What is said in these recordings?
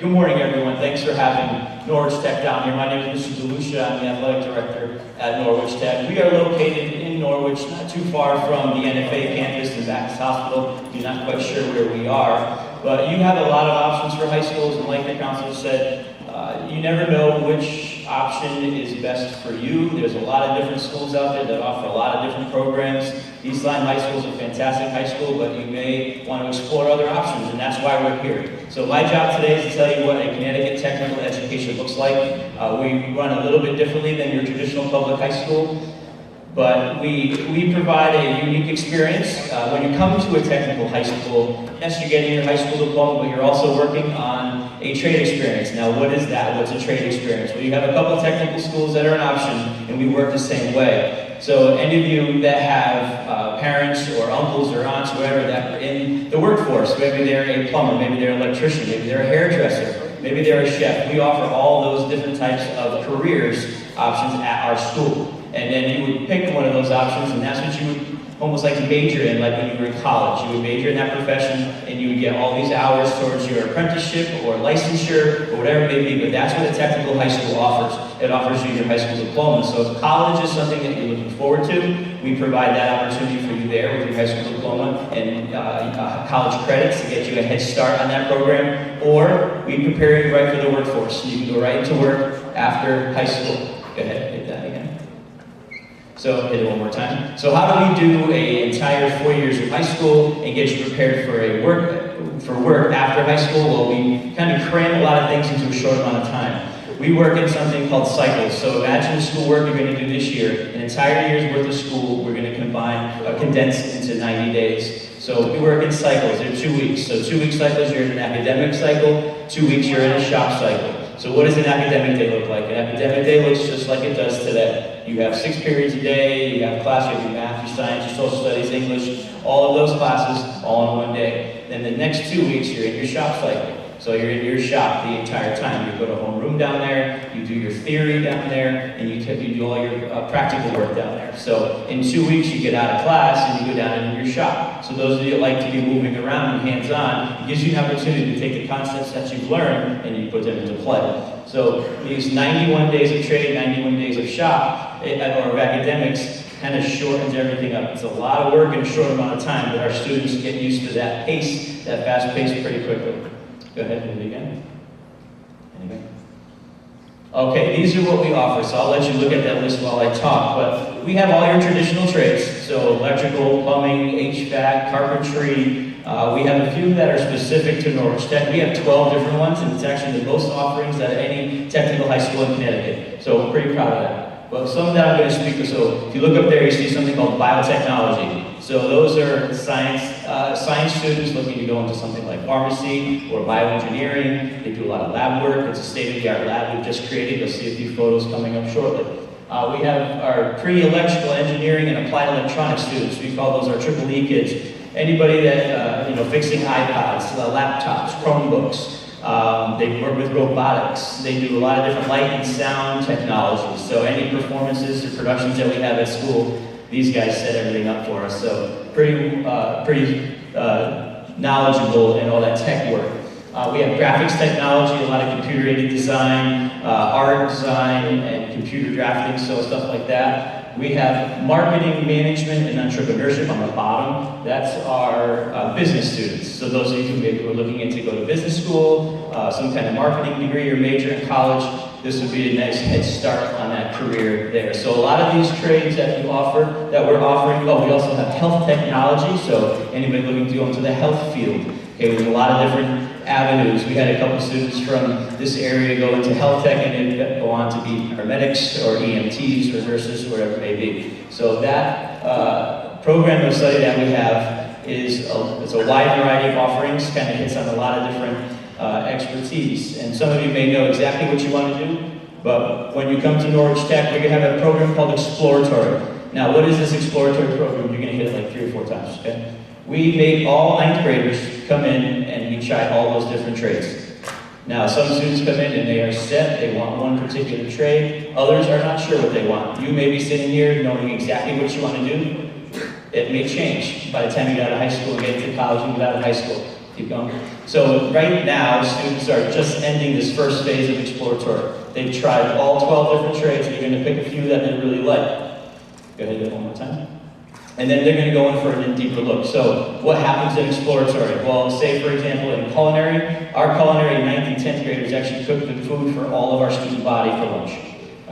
Good morning, everyone. Thanks for having Norwich Tech down here. My name is Mr. DeLucia. I'm the athletic director at Norwich Tech. We are located in Norwich, not too far from the NFA campus, the Baptist Hospital. You're not quite sure where we are, but you have a lot of options for high schools, and like the counselor said, you never know which option is best for you. There's a lot of different schools out there that offer a lot of different programs. Eastline High School is a fantastic high school, but you may want to explore other options, and that's why we're here. So my job today is to tell you what a Connecticut technical education looks like. We run a little bit differently than your traditional public high school, but we provide a unique experience. When you come to a technical high school, yes, you're getting your high school diploma, but you're also working on a trade experience. Now, what is that? What's a trade experience? Well, you have a couple of technical schools that are an option, and we work the same way. So any of you that have parents or uncles or aunts, whoever, that are in the workforce, maybe they're a plumber, maybe they're an electrician, maybe they're a hairdresser, maybe they're a chef. We offer all those different types of careers options at our school. And then you would pick one of those options, and that's what you would almost like to major in, like when you were in college. You would major in that profession, and you would get all these hours towards your apprenticeship or licensure or whatever it may be, but that's what a technical high school offers. It offers you your high school diploma. So if college is something that you're looking forward to, we provide that opportunity for you there with your high school diploma and college credits to get you a head start on that program, or we prepare you right for the workforce. You can go right into work after high school. Go ahead, hit that again. So hit it one more time. So how do we do an entire 4 years of high school and get you prepared for work after high school? Well, we kind of cram a lot of things into a short amount of time. We work in something called cycles. So imagine the schoolwork you're going to do this year, an entire year's worth of school, we're going to condense into 90 days. So we work in cycles. They're 2 weeks. So 2 week cycles, you're in an academic cycle. 2 weeks, you're in a shop cycle. So what does an academic day look like? An academic day looks just like it does today. You have 6 periods a day, you have class, you have your math, your science, your social studies, English, all of those classes, all in one day. Then the next 2 weeks, you're in your shop cycle. So you're in your shop the entire time. You go to homeroom down there, you do your theory down there, and you do all your practical work down there. So in 2 weeks, you get out of class and you go down into your shop. So those of you that like to be moving around and hands-on, it gives you an opportunity to take the concepts that you've learned and you put them into play. So these 91 days of trade, 91 days of shop, or of academics, kind of shortens everything up. It's a lot of work in a short amount of time, but our students get used to that pace, that fast pace pretty quickly. Go ahead and do it again. Anything? Okay, these are what we offer, so I'll let you look at that list while I talk, but we have all your traditional trades, so electrical, plumbing, HVAC, carpentry. We have a few that are specific to Norwich Tech. We have 12 different ones, and it's actually the most offerings at any technical high school in Connecticut, so we're pretty proud of that. Well, some that I'm going to speak of, so if you look up there, you see something called biotechnology. So those are science students looking to go into something like pharmacy or bioengineering. They do a lot of lab work. It's a state-of-the-art lab we've just created. You'll see a few photos coming up shortly. We have our pre-electrical engineering and applied electronics students. We call those our triple E kids. Anybody that, fixing iPods, laptops, Chromebooks. They work with robotics. They do a lot of different light and sound technologies. So any performances or productions that we have at school, these guys set everything up for us. So pretty knowledgeable in all that tech work. We have graphics technology, a lot of computer-aided design, art design, and computer drafting, so stuff like that. We have marketing, management, and entrepreneurship on the bottom. That's our business students. So those of you who maybe were looking to go to business school, some kind of marketing degree or major in college, this would be a nice head start on that career there. So a lot of these trades that we're offering, we also have health technology, so anybody looking to go into the health field. Okay, with a lot of different avenues. We had a couple students from this area go into health tech and then go on to be paramedics or EMTs or nurses, whatever it may be. So that program of study that we have it's a wide variety of offerings, kind of hits on a lot of different expertise. And some of you may know exactly what you want to do, but when you come to Norwich Tech, we're going to have a program called Exploratory. Now, what is this exploratory program? You're going to hit it like 3 or 4 times, okay? We make all 9th graders come in and we try all those different trades. Now, some students come in and they are set, they want one particular trade. Others are not sure what they want. You may be sitting here knowing exactly what you want to do. It may change by the time you get out of high school and get into college and get out of high school. Keep going. So right now, students are just ending this first phase of exploratory. They've tried all 12 different trades. They're going to pick a few that they really like. Go ahead, do it one more time. And then they're going to go in for a deeper look. So what happens in exploratory? Well, say, for example, in culinary, our culinary 9th and 10th graders actually cook the food for all of our student body for lunch.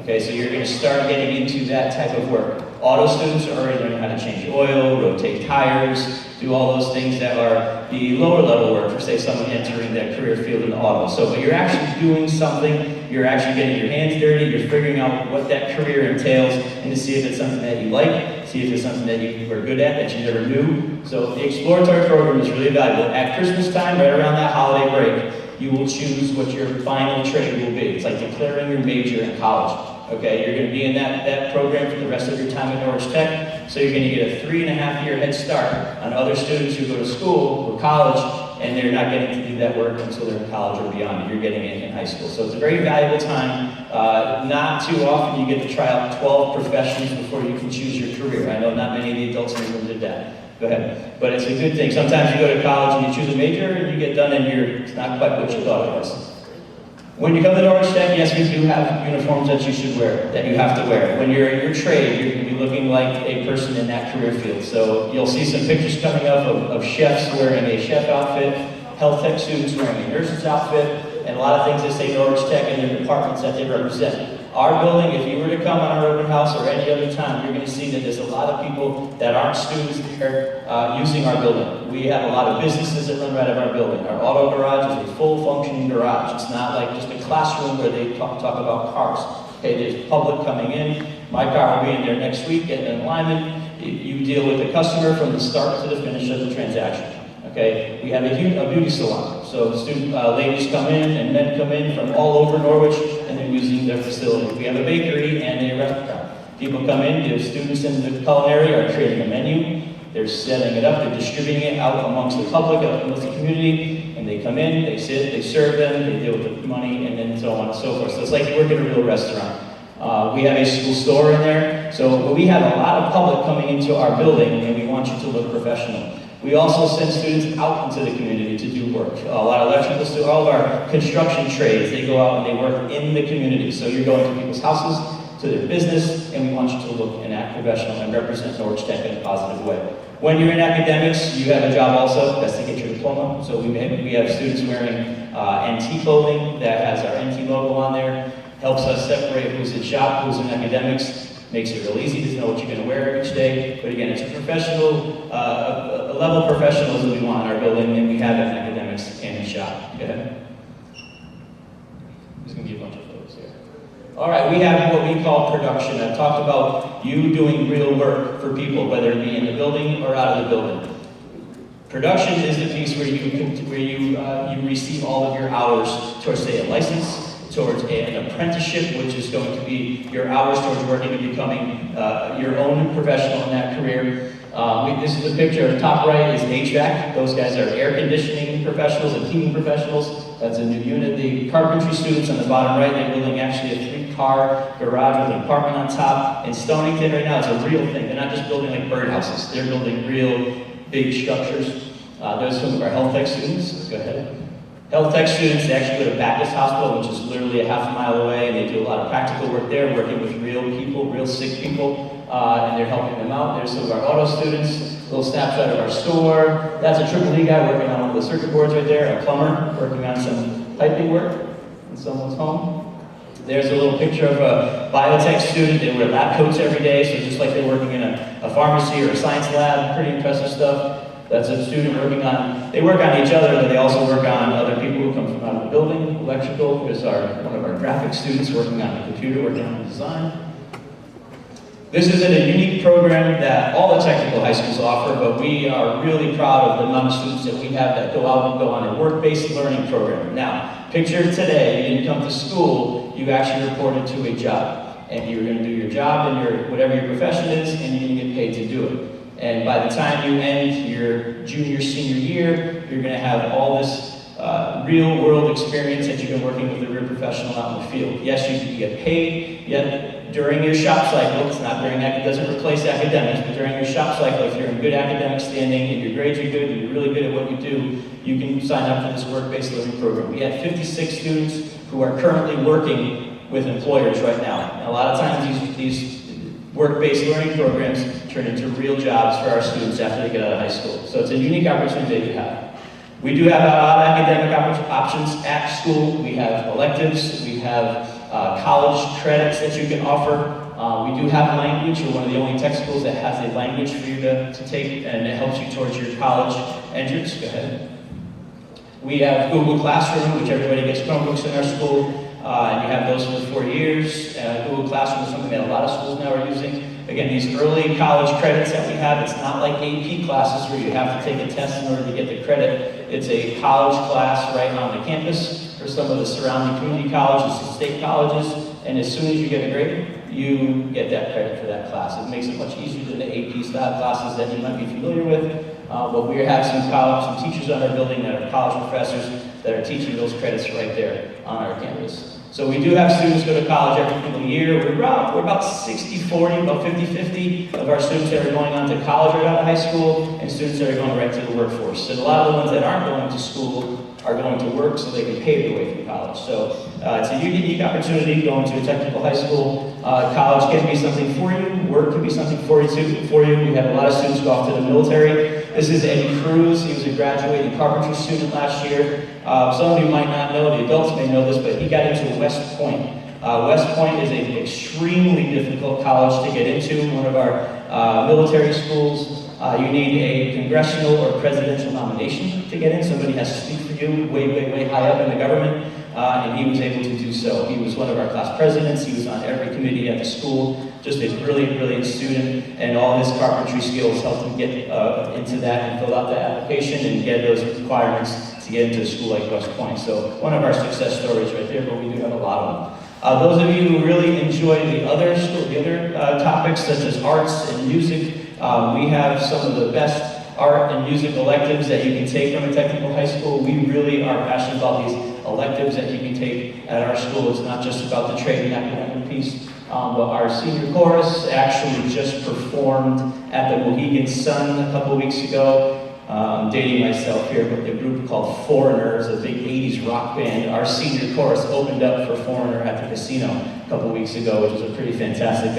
Okay, so you're going to start getting into that type of work. Auto students are already learning how to change oil, rotate tires, do all those things that are the lower level work for, say, someone entering that career field in auto. So, but you're actually doing something, you're actually getting your hands dirty, you're figuring out what that career entails, and to see if it's something that you like, see if it's something that you are good at, that you never knew. So the exploratory program is really valuable. At Christmas time, right around that holiday break, you will choose what your final trade will be. It's like declaring your major in college. Okay, you're going to be in that program for the rest of your time at Norwich Tech, so you're going to get a 3.5-year head start on other students who go to school or college, and they're not getting to do that work until they're in college or beyond. You're getting it in high school. So it's a very valuable time. Not too often you get to try out 12 professions before you can choose your career. I know not many of the adults in the room did that. Go ahead. But it's a good thing. Sometimes you go to college and you choose a major, and you get done and it's not quite what you thought it was. When you come to Norwich Tech, yes, we do have uniforms that you should wear, that you have to wear. When you're in your trade, you're going to be looking like a person in that career field. So you'll see some pictures coming up of chefs wearing a chef outfit, health tech students wearing a nurse's outfit, and a lot of things that say Norwich Tech and their departments that they represent. Our building, if you were to come on our open house or any other time, you're going to see that there's a lot of people that aren't students that are using our building. We have a lot of businesses that run right out of our building. Our auto garage is a full functioning garage. It's not like just a classroom where they talk about cars. Okay, there's public coming in. My car will be in there next week getting an alignment. You deal with the customer from the start to the finish of the transaction. Okay, we have a beauty salon. So student ladies come in and men come in from all over Norwich, and they're using their facility. We have a bakery and a restaurant. People come in, the students in the culinary are creating a menu. They're setting it up, they're distributing it out amongst the public, out amongst the community, and they come in, they sit, they serve them, they deal with the money, and then so on and so forth. So it's like you work at a real restaurant. We have a school store in there, so we have a lot of public coming into our building, and we want you to look professional. We also send students out into the community to do work. A lot of electrical students, all of our construction trades, they go out and they work in the community. So you're going to people's houses, to their business, and we want you to look and act professional and represent Norwich Tech in a positive way. When you're in academics, you have a job also, that's to get your diploma. So we have students wearing NT clothing that has our NT logo on there, helps us separate who's in shop, who's in academics, makes it real easy to know what you're going to wear each day. But again, it's a professional, a level of professionalism we want in our building, and we have it in academics and in shop. Go ahead. There's going to be a bunch of photos here. All right, we have what we call production. I've talked about you doing real work for people, whether it be in the building or out of the building. Production is the piece where you receive all of your hours towards, say, a license, towards an apprenticeship, which is going to be your hours towards working and becoming your own professional in that career. This is a picture. Top right is HVAC. Those guys are air conditioning professionals and heating professionals. That's a new unit. The carpentry students on the bottom right, they're building actually a 3-car garage with an apartment on top. In Stonington right now, it's a real thing. They're not just building like birdhouses. They're building real big structures. There's some of our health tech students. Let's go ahead. Health tech students, they actually go to Baptist Hospital, which is literally a half mile away, and they do a lot of practical work there, working with real people, real sick people, and they're helping them out. There's some of our auto students, a little snapshot of our store. That's a Triple E guy working on one of the circuit boards right there, a plumber working on some piping work in someone's home. There's a little picture of a biotech student. They wear lab coats every day, so just like they're working in a pharmacy or a science lab, pretty impressive stuff. That's a student working on, they work on each other, but they also work on other people who come from out of the building, electrical. There's one of our graphic students working on the computer, working on the design. This is a unique program that all the technical high schools offer, but we are really proud of the amount of students that we have that go out and go on a work-based learning program. Now, picture today, you didn't come to school, you actually reported to a job. And you're going to do your job and whatever your profession is, and you're going to get paid to do it. And by the time you end your junior, senior year, you're going to have all this real-world experience that you've been working with a real professional out in the field. Yes, you get paid, yet during your shop cycle, it's not during, it doesn't replace academics, but during your shop cycle, if you're in good academic standing and your grades are good and you're really good at what you do, you can sign up for this work-based learning program. We have 56 students who are currently working with employers right now. And a lot of times these work-based learning programs turn into real jobs for our students after they get out of high school. So it's a unique opportunity that you have. We do have a lot of academic options at school. We have electives, we have college credits that you can offer. We do have language. We're one of the only tech schools that has a language for you to take, and it helps you towards your college entrance. Go ahead. We have Google Classroom, which everybody gets Chromebooks in our school, and you have those for 4 years. Google Classroom is something that a lot of schools now are using. Again, these early college credits that we have, it's not like AP classes where you have to take a test in order to get the credit. It's a college class right on the campus for some of the surrounding community colleges and state colleges, and as soon as you get a grade, you get that credit for that class. It makes it much easier than the AP style classes that you might be familiar with, but we have some teachers on our building that are college professors that are teaching those credits right there on our campus. So we do have students go to college every single year. We're about 60-40, about 50-50 of our students that are going on to college right out of high school, and students that are going right to the workforce. And a lot of the ones that aren't going to school are going to work so they can pay their way through college. So it's a unique opportunity going to a technical high school. College can be something for you. Work can be something for you too. We have a lot of students go off to the military. This is Eddie Cruz. He was a graduating carpentry student last year. Some of you might not know, the adults may know this, but he got into West Point. West Point is an extremely difficult college to get into, one of our military schools. You need a congressional or presidential nomination to get in. Somebody has to speak for you way high up in the government, and he was able to do so. He was one of our class presidents. He was on every committee at the school. Just a brilliant student, and all his carpentry skills helped him get into that and fill out the application and get those requirements to get into a school like West Point. So one of our success stories right there, but we do have a lot of them. Those of you who really enjoy the other topics such as arts and music, we have some of the best art and music electives that you can take from a technical high school. We really are passionate about these electives that you can take at our school. It's not just about the trade and academic piece. But our senior chorus actually just performed at the Mohegan Sun a couple weeks ago. I'm dating myself here, but the group called Foreigner is a big 80s rock band. Our senior chorus opened up for Foreigner at the casino a couple weeks ago, which was a pretty fantastic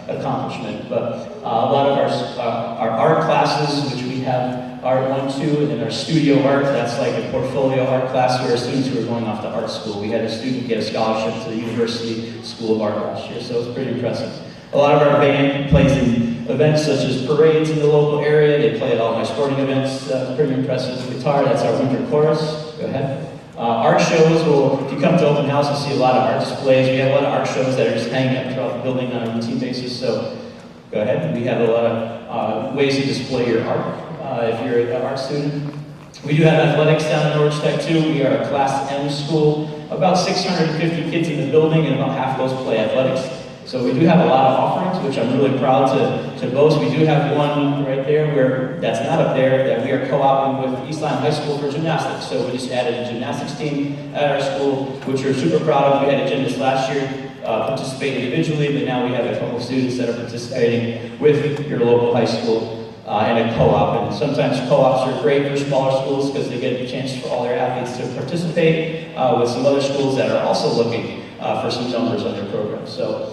accomplishment. But a lot of our art classes, which we have Art 1, 2, and then our studio art, that's like a portfolio art class for our students who are going off to art school. We had a student get a scholarship to the University School of Art last year, so it's pretty impressive. A lot of our band plays in events such as parades in the local area. They play at all my sporting events. Pretty impressive guitar. That's our winter chorus. Go ahead. Art shows, well, if you come to open house, you'll see a lot of art displays. We have a lot of art shows that are just hanging out throughout the building on a routine basis, so go ahead. We have a lot of ways to display your art if you're an art student. We do have athletics down at Norwich Tech too. We are a Class M school. About 650 kids in the building, and about half of those play athletics. So we do have a lot of offerings, which I'm really proud to boast. We do have one right there where that's not up there, that we are co-oping with Eastline High School for gymnastics. So we just added a gymnastics team at our school, which we're super proud of. We had a gymnast last year participate individually, but now we have a couple of students that are participating with your local high school in a co-op. And sometimes co-ops are great for smaller schools because they get a chance for all their athletes to participate with some other schools that are also looking for some numbers on their program. So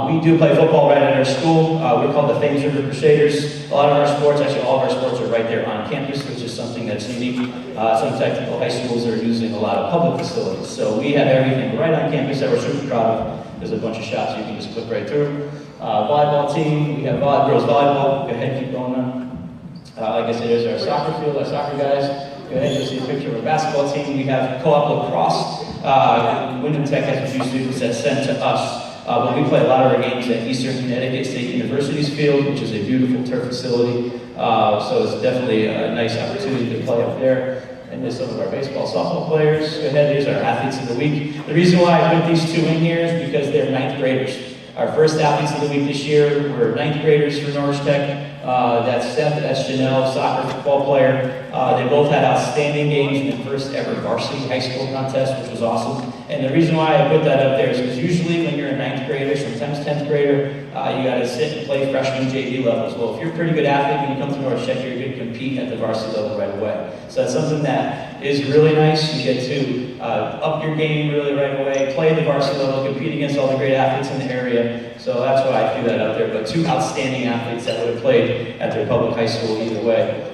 we do play football right at our school. We're called the Thames River Crusaders. A lot of our sports, actually all of our sports are right there on campus, which is something that's unique. Some technical high schools are using a lot of public facilities. So we have everything right on campus that we're super proud of. There's a bunch of shots you can just click right through. Volleyball team, we have girls volleyball. Go ahead, keep going on. Like I said, there's our soccer field, our soccer guys. Go ahead, you'll see a picture of our basketball team. We have co-op lacrosse. Wyndham Tech has a few students that sent to us. But we play a lot of our games at Eastern Connecticut State University's field, which is a beautiful turf facility. So it's definitely a nice opportunity to play up there. And there's some of our baseball, softball players. Go ahead, here's our athletes of the week. The reason why I put these two in here is because they're 9th graders. Our first athletes of the week this year were 9th graders for Norwich Tech. That's Steph, that's Janelle, soccer football player. They both had outstanding games in the first ever varsity high school contest, which was awesome. And the reason why I put that up there is because usually when you're a 9th grader, sometimes 10th grader, you got to sit and play freshman JV levels. Well, if you're a pretty good athlete when you come to Norwich Tech, you're going to compete at the varsity level right away. So that's something that is really nice. You get to up your game really right away, play at the varsity level, compete against all the great athletes in the area. So that's why I threw that out there. But two outstanding athletes that would have played at their public high school either way.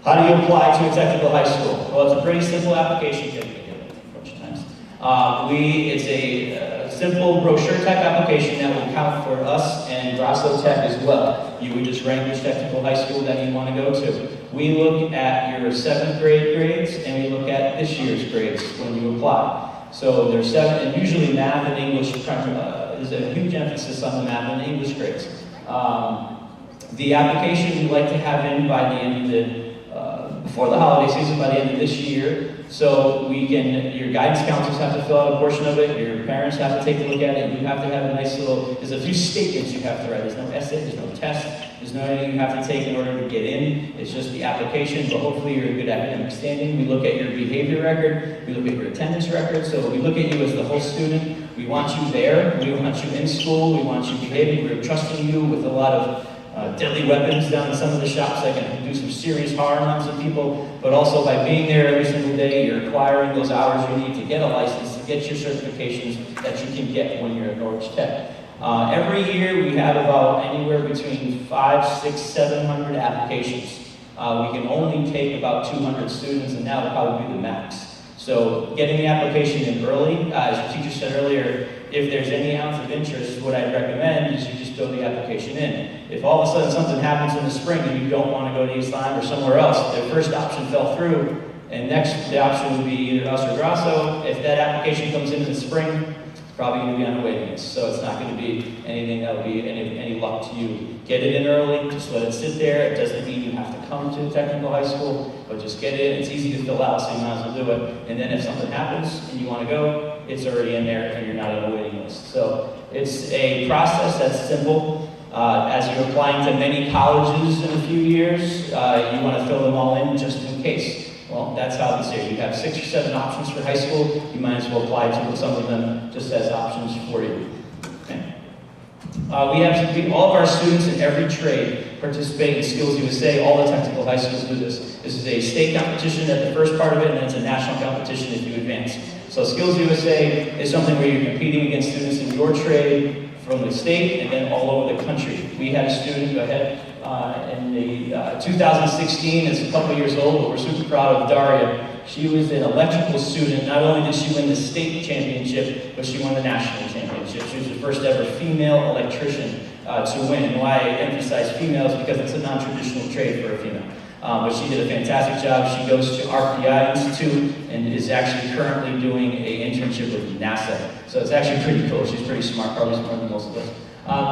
How do you apply to a technical high school? Well, it's a pretty simple application kit. It's a simple brochure type application that will count for us and Grasso Tech as well. You would just rank which technical high school that you want to go to. We look at your 7th grade grades and we look at this year's grades when you apply. So there's 7, and usually math and English, there's a huge emphasis on the math and English grades. The application we like to have in by the end of before the holiday season, by the end of this year, so your guidance counselors have to fill out a portion of it, your parents have to take a look at it, you have to have a nice there's a few statements you have to write. There's no essay, there's no test, there's no anything you have to take in order to get in. It's just the application, but hopefully you're in good academic standing. We look at your behavior record, we look at your attendance record, so we look at you as the whole student. We want you there, we want you in school, we want you behaving, we're trusting you with a lot of deadly weapons down in some of the shops that can do some serious harm on some people, but also by being there every single day, you're acquiring those hours you need to get a license, to get your certifications that you can get when you're at Norwich Tech. Every year we have about anywhere between 500, 600, 700 applications. We can only take about 200 students, and that will probably be the max. So getting the application in early, as the teacher said earlier, if there's any ounce of interest, what I'd recommend is you just throw the application in. If all of a sudden something happens in the spring and you don't want to go to East Lyme or somewhere else, the first option fell through, and next the option would be either us or Grasso. If that application comes in the spring, it's probably going to be on the waiting list, so it's not going to be anything that will be any luck to you. Get it in early, just let it sit there. It doesn't mean you have to come to a technical high school, but just get it. It's easy to fill out, so you might as well do it. And then if something happens and you want to go, it's already in there and you're not on a waiting list. So it's a process that's simple. As you're applying to many colleges in a few years, you want to fill them all in just in case. Well, that's how this is. You have 6 or 7 options for high school. You might as well apply to some of them just as options for you. Okay. All of our students in every trade participate in Skills USA. All the technical high schools do this. This is a state competition at the first part of it, and then it's a national competition if you advance. So Skills USA is something where you're competing against students in your trade from the state and then all over the country. We had a student go ahead in the 2016, it's a couple years old, but we're super proud of Daria. She was an electrical student. Not only did she win the state championship, but she won the national championship. She was the first ever female electrician to win. And why I emphasize females, because it's a non-traditional trade for a female. But she did a fantastic job. She goes to RPI Institute and is actually currently doing an internship with NASA. So it's actually pretty cool. She's pretty smart, probably smarter than most of us.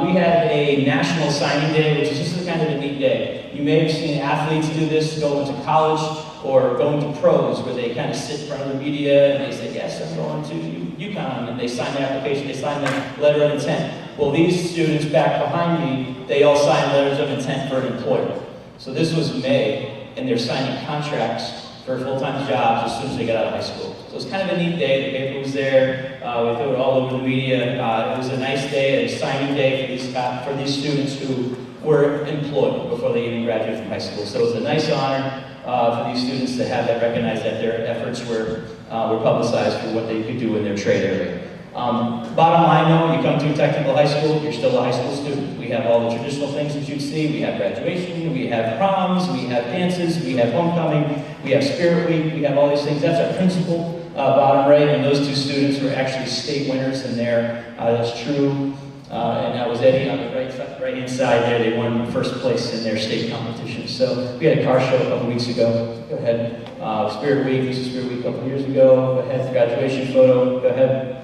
We had a National Signing Day, which is just kind of a neat day. You may have seen athletes do this, go into college or going to pros, where they kind of sit in front of the media and they say, yes, I'm going to UConn, and they sign their application, they sign their letter of intent. Well, these students back behind me, they all signed letters of intent for an employer. So this was May, and they're signing contracts for full-time jobs as soon as they got out of high school. So it was kind of a neat day. The paper was there. We threw it all over the media. It was a nice day, a signing day for these students who were employed before they even graduated from high school. So it was a nice honor for these students to have that recognized, that their efforts were publicized for what they could do in their trade area. Bottom line though, you come to a technical high school, you're still a high school student. We have all the traditional things that you'd see. We have graduation, we have proms, we have dances, we have homecoming, we have spirit week, we have all these things. That's our principal, bottom right, and those two students were actually state winners in there. That's true. And that was Eddie on the right-hand side there. They won first place in their state competition. So we had a car show a couple weeks ago. Go ahead. Spirit week, this is Spirit week a couple years ago. Go ahead, graduation photo, go ahead.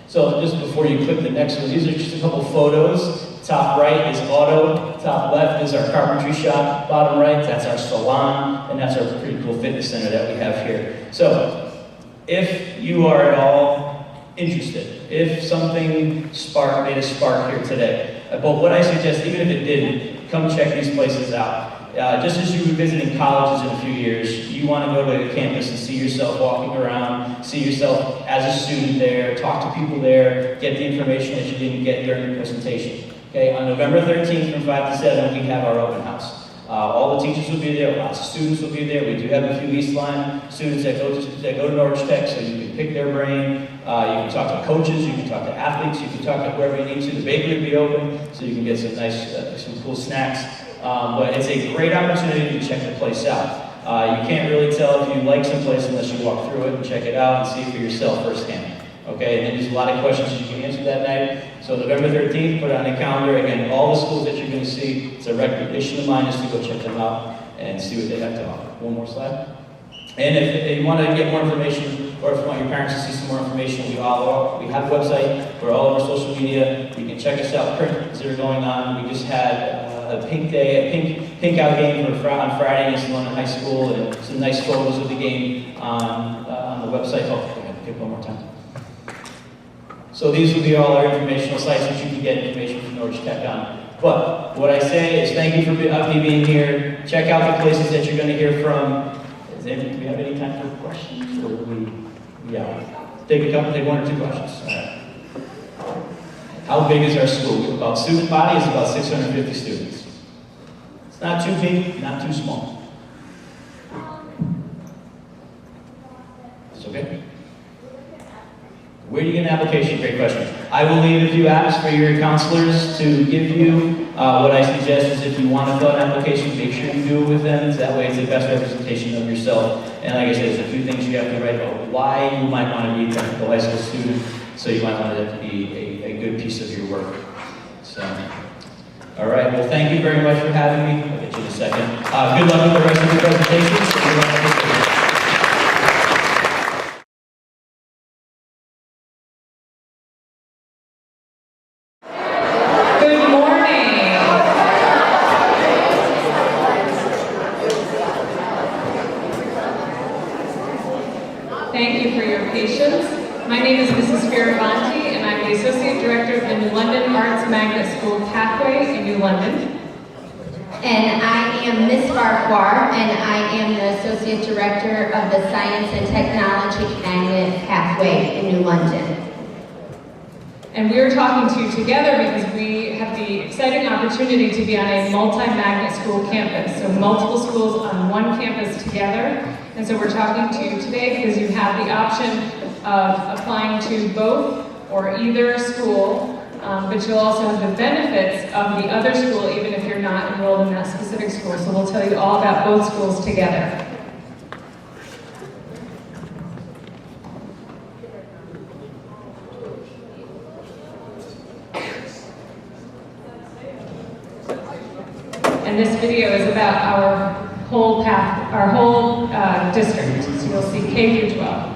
So just before you click the next one, these are just a couple photos. Top right is auto, top left is our carpentry shop, bottom right, that's our salon, and that's our pretty cool fitness center that we have here. So if you are at all interested, if something made a spark here today, but what I suggest, even if it didn't, come check these places out. just as you would visiting colleges in a few years, you want to go to campus and see yourself walking around, see yourself as a student there, talk to people there, get the information that you didn't get during your presentation. Okay, on November 13th from 5 to 7, we have our open house. All the teachers will be there, lots of students will be there. We do have a few East Line students that go to Norwich Tech, so you can pick their brain. You can talk to coaches, you can talk to athletes, you can talk to whoever you need to. The bakery will be open, so you can get some nice, some cool snacks. But it's a great opportunity to check the place out. You can't really tell if you like some place unless you walk through it and check it out and see it for yourself firsthand. Okay, and then there's a lot of questions you can answer that night. So November 13th, put it on the calendar. Again, all the schools that you're going to see, it's a recommendation of mine is to go check them out and see what they have to offer. One more slide. And if you want to get more information, or if you want your parents to see some more information, we have a website, we're all over social media. You can check us out, current that are going on. We just had a pink out game on Friday in East London High School, and some nice photos of the game on the website. Oh, go ahead, pick one more time. So these will be all our informational sites that you can get information from Norwich Tech on. But what I say is thank you for me being here. Check out the places that you're going to hear from. Do we have any time for questions? Or take one or two questions. All right. How big is our school? About student body is about 650 students. It's not too big, not too small. It's okay. Where do you get an application? Great question. I will leave a few apps for your counselors to give you. What I suggest is if you want to fill an application, make sure you do it with them. That way it's the best representation of yourself. And like I said, there's a few things you have to write about why you might want to be a technical high school student. So you might want that to be a good piece of your work. So, all right. Well, thank you very much for having me. I'll get you in a second. Good luck with the rest of the presentations. Thank you for your patience. My name is Mrs. Fioravanti, and I'm the Associate Director of the New London Arts Magnet School Pathway in New London. And I am Ms. Farquhar, and I am the Associate Director of the Science and Technology Magnet Pathway in New London. And we are talking to you together because we have the exciting opportunity to be on a multi-magnet school campus. So multiple schools on one campus together. And so we're talking to you today because you have the option of applying to both or either school, but you'll also have the benefits of the other school even if you're not enrolled in that specific school. So we'll tell you all about both schools together. And this video is about our whole path, our whole district. So you'll see K through 12.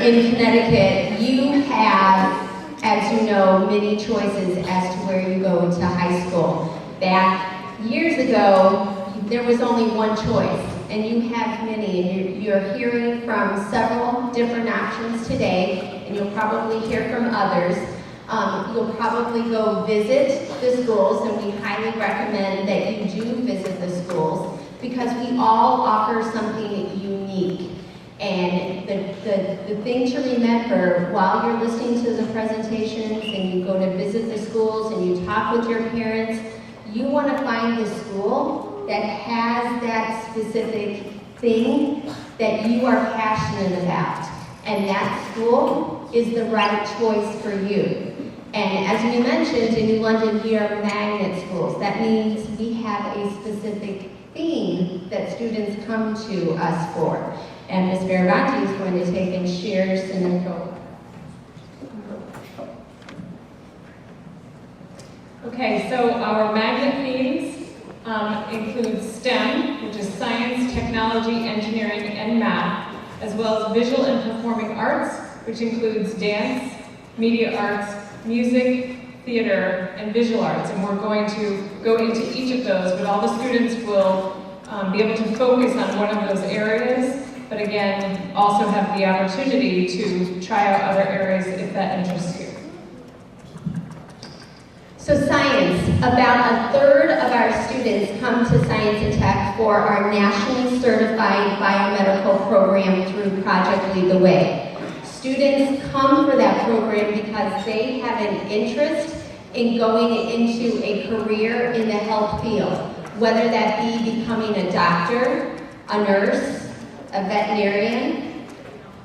in Connecticut, you have, as you know, many choices as to where you go to high school. Back years ago, there was only one choice, and you have many, and you're hearing from several different options today, and you'll probably hear from others. You'll probably go visit the schools, and we highly recommend that you do visit the schools because we all offer something unique. And the thing to remember while you're listening to the presentations and you go to visit the schools and you talk with your parents, you want to find the school that has that specific thing that you are passionate about. And that school is the right choice for you. And as we mentioned, in New London, we are magnet schools. That means we have a specific theme that students come to us for. And Ms. Barabanti is going to take and share some info. Okay, so our magnet themes include STEM, which is science, technology, engineering, and math, as well as visual and performing arts, which includes dance, media arts, music, theater, and visual arts. And we're going to go into each of those, but all the students will be able to focus on one of those areas, but again, also have the opportunity to try out other areas if that interests you. So science, about 1/3 of our students come to Science and Tech for our nationally certified biomedical program through Project Lead the Way. Students come for that program because they have an interest in going into a career in the health field, whether that be becoming a doctor, a nurse, a veterinarian.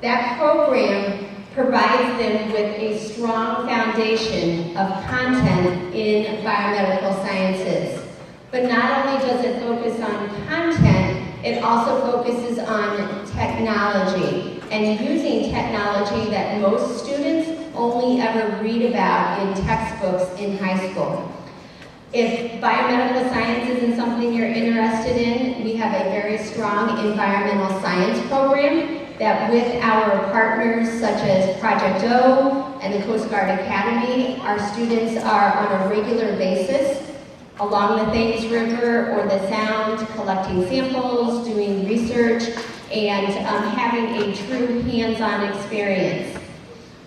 That program provides them with a strong foundation of content in biomedical sciences. But not only does it focus on content, it also focuses on technology and using technology that most students only ever read about in textbooks in high school. If biomedical science isn't something you're interested in, we have a very strong environmental science program that with our partners such as Project O and the Coast Guard Academy, our students are on a regular basis along the Thames River or the Sound, collecting samples, doing research, and having a true hands-on experience.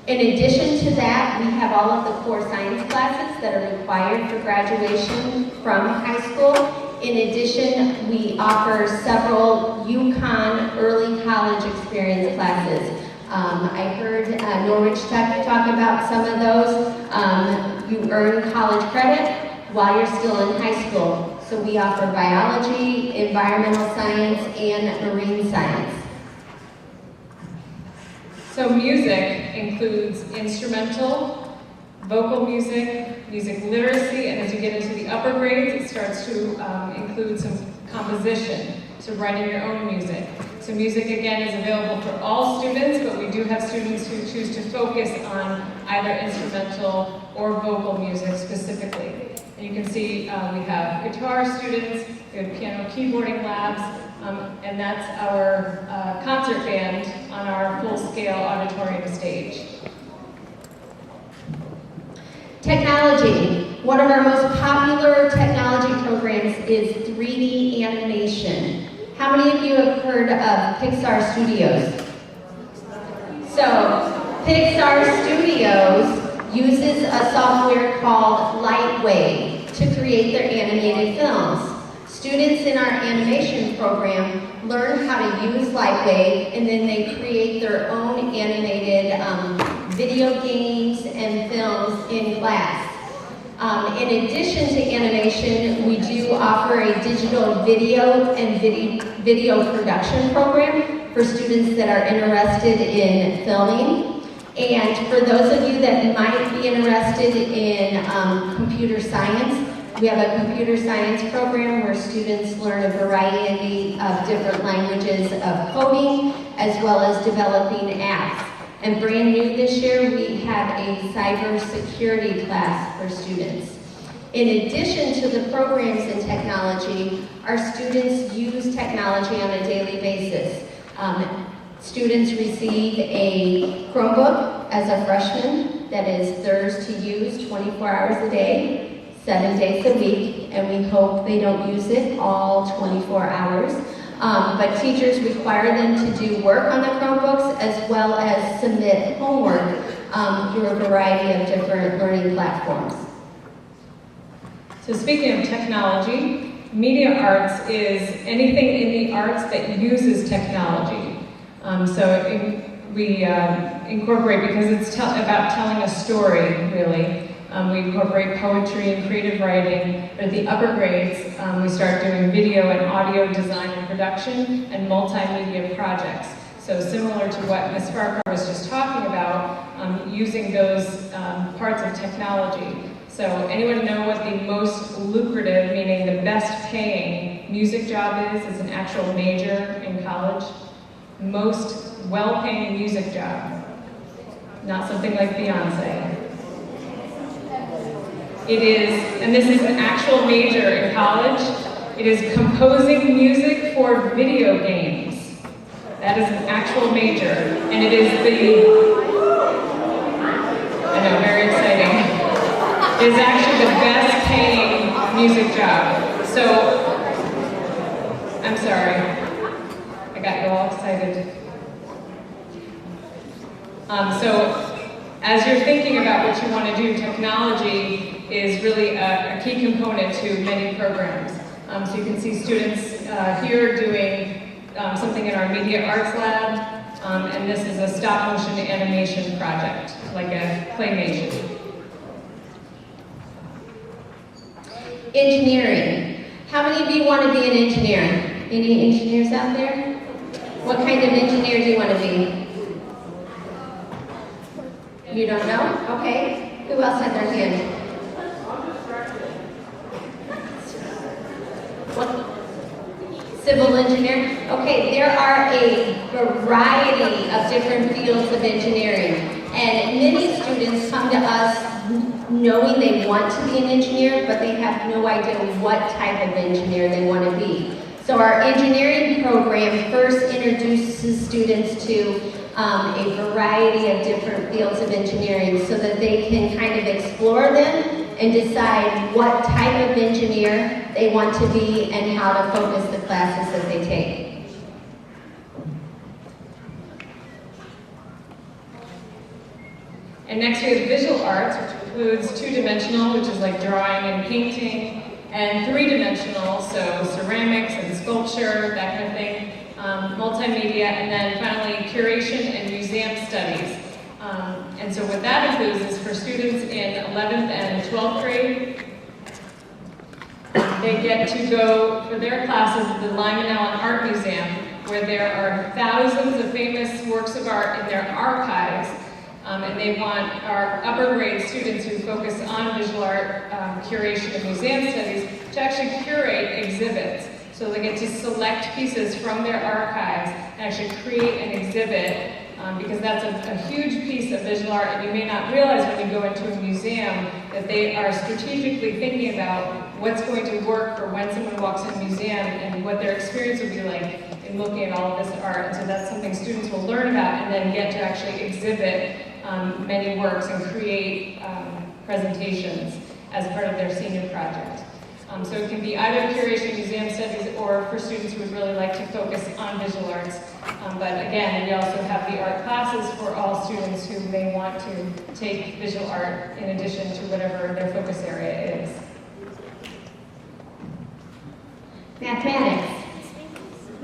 In addition to that, we have all of the core science classes that are required for graduation from high school. In addition, we offer several UConn early college experience classes. I heard Norwich Tech talk about some of those. You earn college credit while you're still in high school. So we offer biology, environmental science, and marine science. So music includes instrumental, vocal music, music literacy, and as you get into the upper grades, it starts to include some composition, so writing your own music. So music, again, is available for all students, but we do have students who choose to focus on either instrumental or vocal music specifically. And you can see we have guitar students, we have piano keyboarding labs, and that's our concert band on our full-scale auditorium stage. Technology. One of our most popular technology programs is 3D animation. How many of you have heard of Pixar Studios? So, Pixar Studios uses a software called Lightwave to create their animated films. Students in our animation program learn how to use Lightwave, and then they create their own animated video games and films in class. In addition to animation, we do offer a digital video and video production program for students that are interested in filming. And for those of you that might be interested in computer science, we have a computer science program where students learn a variety of different languages of coding as well as developing apps. And brand new this year, we have a cybersecurity class for students. In addition to the programs in technology, our students use technology on a daily basis. Students receive a Chromebook as a freshman that is theirs to use 24 hours a day, 7 days a week, and we hope they don't use it all 24 hours. But teachers require them to do work on the Chromebooks as well as submit homework through a variety of different learning platforms. So speaking of technology, media arts is anything in the arts that uses technology. We incorporate, because it's about telling a story, really. We incorporate poetry and creative writing. But at the upper grades, we start doing video and audio design and production and multimedia projects. So similar to what Ms. Farquhar was just talking about, using those parts of technology. So anyone know what the most lucrative, meaning the best paying music job is? It's an actual major in college. Most well-paying music job. Not something like Beyonce. It is, and this is an actual major in college, it is composing music for video games. That is an actual major, and it is I know, very exciting. It is actually the best paying music job. So, I'm sorry, I got you all excited. So, as you're thinking about what you want to do, technology is really a key component to many programs. So you can see students here doing something in our media arts lab, and this is a stop motion animation project, like a claymation. Engineering. How many of you want to be an engineer? Any engineers out there? What kind of engineer do you want to be? You don't know? Okay. Who else had their hand? What? Civil engineer? Okay, there are a variety of different fields of engineering. And many students come to us knowing they want to be an engineer, but they have no idea what type of engineer they want to be. So our engineering program first introduces students to a variety of different fields of engineering so that they can kind of explore them and decide what type of engineer they want to be and how to focus the classes that they take. And next we have visual arts, which includes two-dimensional, which is like drawing and painting, and three-dimensional, so ceramics and sculpture, that kind of thing. Multimedia, and then finally curation and museum studies. And so what that includes is for students in 11th and 12th grade, they get to go for their classes at the Lyman Allen Art Museum, where there are thousands of famous works of art in their archives, and they want our upper grade students who focus on visual art curation and museum studies to actually curate exhibits. So they get to select pieces from their archives and actually create an exhibit, because that's a huge piece of visual art, and you may not realize when you go into a museum that they are strategically thinking about what's going to work for when someone walks in a museum and what their experience will be like in looking at all of this art. And so that's something students will learn about and then get to actually exhibit many works and create presentations as part of their senior project. So it can be either curation, museum studies, or for students who would really like to focus on visual arts. But again, we also have the art classes for all students who may want to take visual art in addition to whatever their focus area is. Mathematics.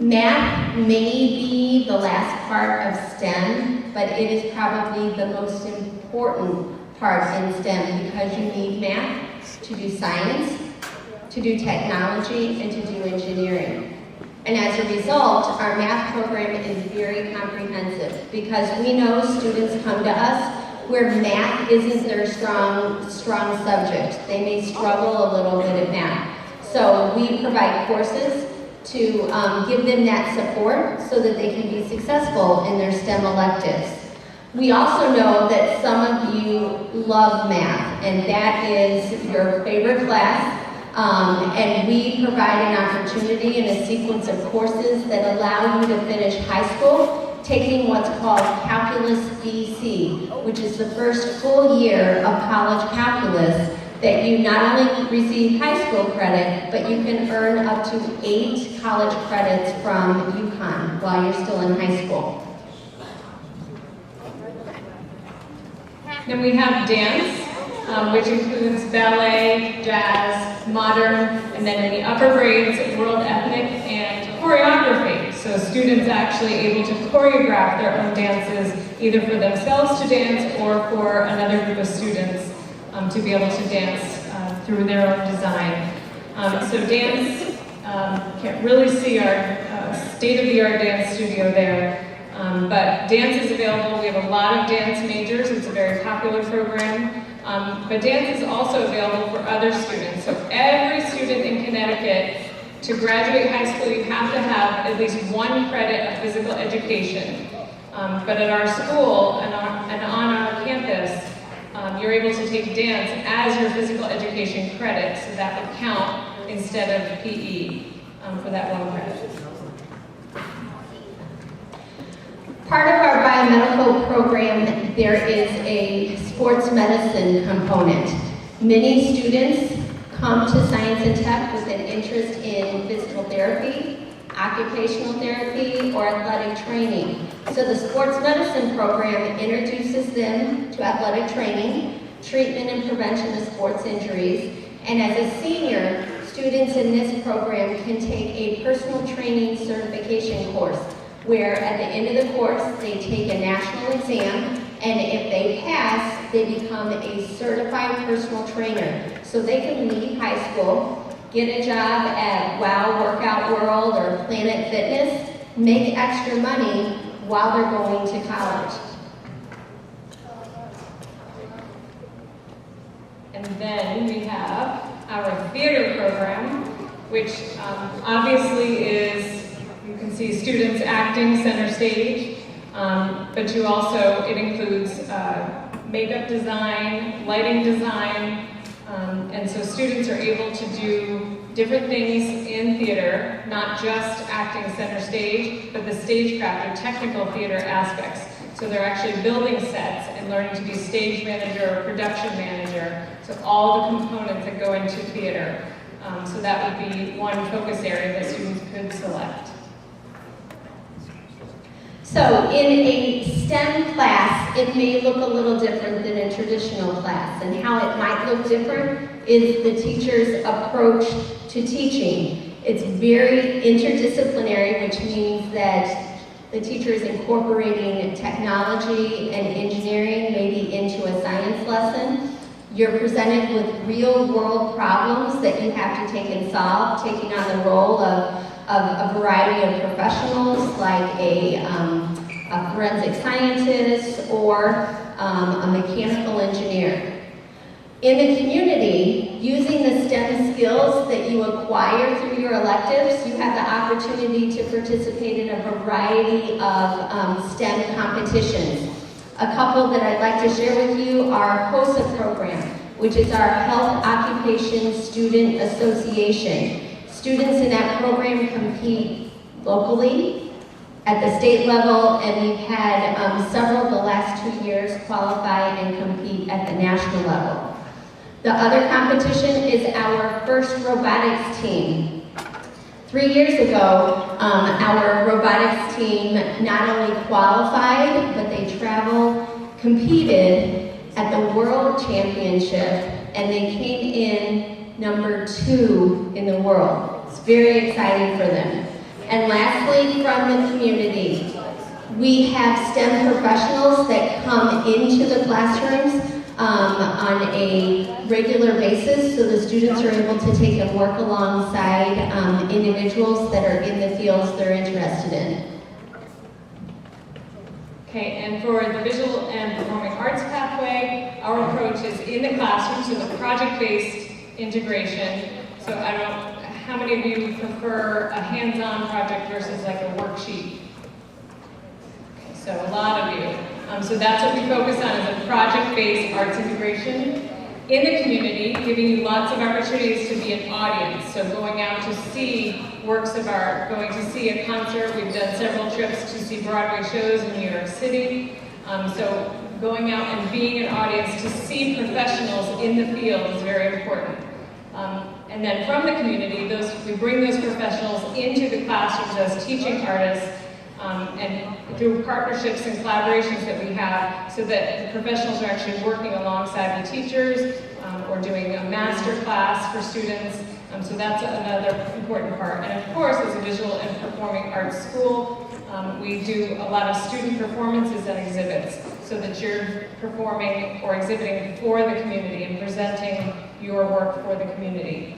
Math may be the last part of STEM, but it is probably the most important part in STEM because you need math to do science, to do technology, and to do engineering. And as a result, our math program is very comprehensive because we know students come to us where math isn't their strong subject. They may struggle a little bit at math. So we provide courses to give them that support so that they can be successful in their STEM electives. We also know that some of you love math, and that is your favorite class. And we provide an opportunity and a sequence of courses that allow you to finish high school, taking what's called Calculus BC, which is the first full year of college calculus that you not only receive high school credit, but you can earn up to 8 college credits from UConn while you're still in high school. Then we have dance, which includes ballet, jazz, modern, and then in the upper grades, world ethnic and choreography. So students actually able to choreograph their own dances, either for themselves to dance or for another group of students to be able to dance through their own design. So dance, can't really see our state-of-the-art dance studio there. But dance is available. We have a lot of dance majors. It's a very popular program. But dance is also available for other students. So every student in Connecticut, to graduate high school, you have to have at least 1 credit of physical education. But at our school and on our campus, you're able to take dance as your physical education credit, so that would count instead of PE for that 1 credit. Part of our biomedical program, there is a sports medicine component. Many students come to science and tech with an interest in physical therapy, occupational therapy, or athletic training. So the sports medicine program introduces them to athletic training, treatment and prevention of sports injuries, and as a senior, students in this program can take a personal training certification course, where at the end of the course, they take a national exam, and if they pass, they become a certified personal trainer. So they can leave high school, get a job at WOW Workout World or Planet Fitness, make extra money while they're going to college. And then we have our theater program, which obviously is, you can see students acting center stage, but you also, it includes makeup design, lighting design, and so students are able to do different things in theater, not just acting center stage, but the stagecraft or technical theater aspects. So they're actually building sets and learning to be stage manager or production manager, so all the components that go into theater. So that would be one focus area that students could select. So in a STEM class, it may look a little different than a traditional class, and how it might look different is the teacher's approach to teaching. It's very interdisciplinary, which means that the teacher is incorporating technology and engineering maybe into a science lesson. You're presented with real-world problems that you have to take and solve, taking on the role of a variety of professionals like a forensic scientist or a mechanical engineer. In the community, using the STEM skills that you acquire through your electives, you have the opportunity to participate in a variety of STEM competitions. A couple that I'd like to share with you are HOSA program, which is our Health Occupation Student Association. Students in that program compete locally, at the state level, and we've had several the last 2 years qualify and compete at the national level. The other competition is our first robotics team. 3 years ago, our robotics team not only qualified, but they traveled, competed at the World Championship, and they came in number 2 in the world. It's very exciting for them. And lastly, from the community, we have STEM professionals that come into the classrooms on a regular basis, so the students are able to take and work alongside individuals that are in the fields they're interested in. Okay, and for the visual and performing arts pathway, our approach is in the classroom, so the project-based integration. So I don't know, how many of you prefer a hands-on project versus like a worksheet? Okay, so a lot of you. So that's what we focus on, is a project-based arts integration. in the community, giving you lots of opportunities to be an audience. So going out to see works of art, going to see a concert. We've done several trips to see Broadway shows in New York City. So going out and being an audience to see professionals in the field is very important. And then from the community, we bring those professionals into the classrooms as teaching artists, and through partnerships and collaborations that we have, so that the professionals are actually working alongside the teachers, or doing a master class for students. So that's another important part. And of course, as a visual and performing arts school, we do a lot of student performances and exhibits, so that you're performing or exhibiting for the community and presenting your work for the community.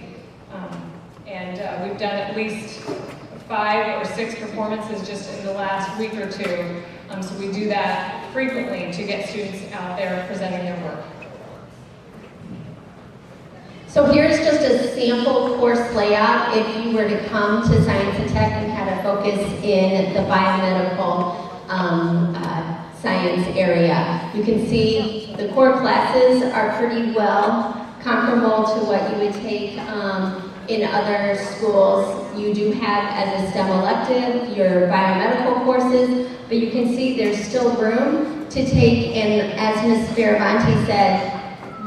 We've done at least 5 or 6 performances just in the last week or 2. So we do that frequently to get students out there presenting their work. So here's just a sample course layout if you were to come to Science and Tech and had a focus in the biomedical science area. You can see the core classes are pretty well comparable to what you would take in other schools. You do have as a STEM elective your biomedical courses, but you can see there's still room to take, and as Ms. Fioravanti said,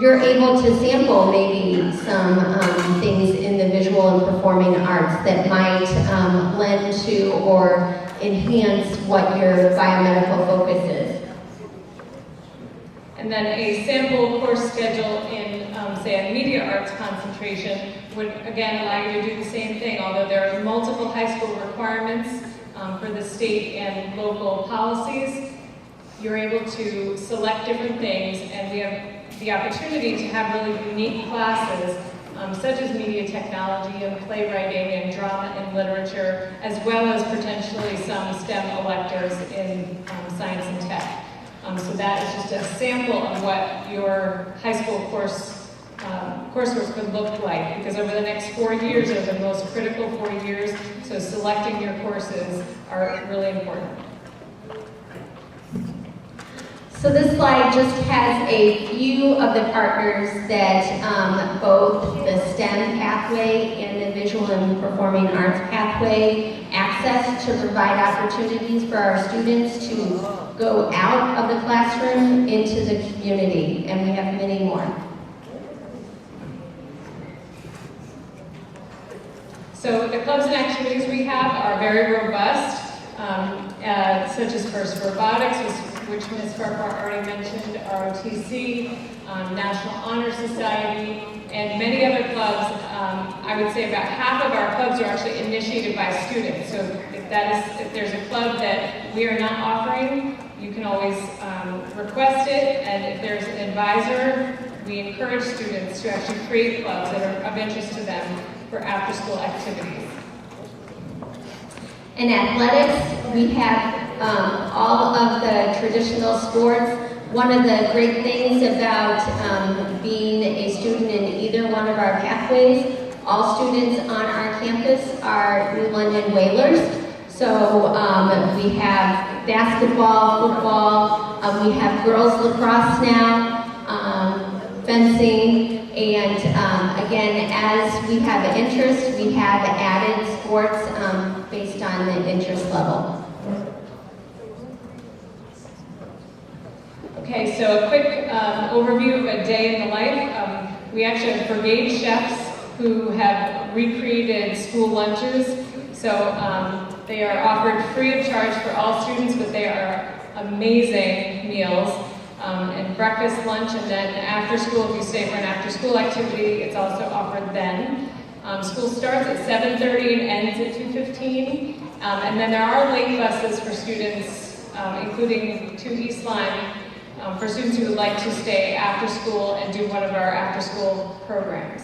you're able to sample maybe some things in the visual and performing arts that might lend to or enhance what your biomedical focus is. And then a sample course schedule in, say, a media arts concentration would, again, allow you to do the same thing, although there are multiple high school requirements for the state and local policies. You're able to select different things, and we have the opportunity to have really unique classes, such as media technology and playwriting and drama and literature, as well as potentially some STEM electives in science and tech. So that is just a sample of what your high school coursework could look like, because over the next 4 years are the most critical 4 years, so selecting your courses are really important. So this slide just has a few of the partners that both the STEM pathway and the visual and performing arts pathway access to provide opportunities for our students to go out of the classroom into the community, and we have many more. So the clubs and activities we have are very robust, such as first robotics, which Ms. Farquhar already mentioned, ROTC, National Honor Society, and many other clubs. I would say about half of our clubs are actually initiated by students. So if there's a club that we are not offering, you can always request it, and if there's an advisor, we encourage students to actually create clubs that are of interest to them for after-school activities. In athletics, we have all of the traditional sports. One of the great things about being a student in either one of our pathways, all students on our campus are New London Whalers. So we have basketball, football, we have girls lacrosse now, fencing, and again, as we have interest, we have added sports based on the interest level. Okay, so a quick overview of a day in the life. We actually have brigade chefs who have recreated school lunches. So they are offered free of charge for all students, but they are amazing meals. And breakfast, lunch, and then after school, if you stay for an after school activity, it's also offered then. School starts at 7:30 and ends at 2:15. And then there are late buses for students, including to East Lyme, for students who would like to stay after school and do one of our after school programs.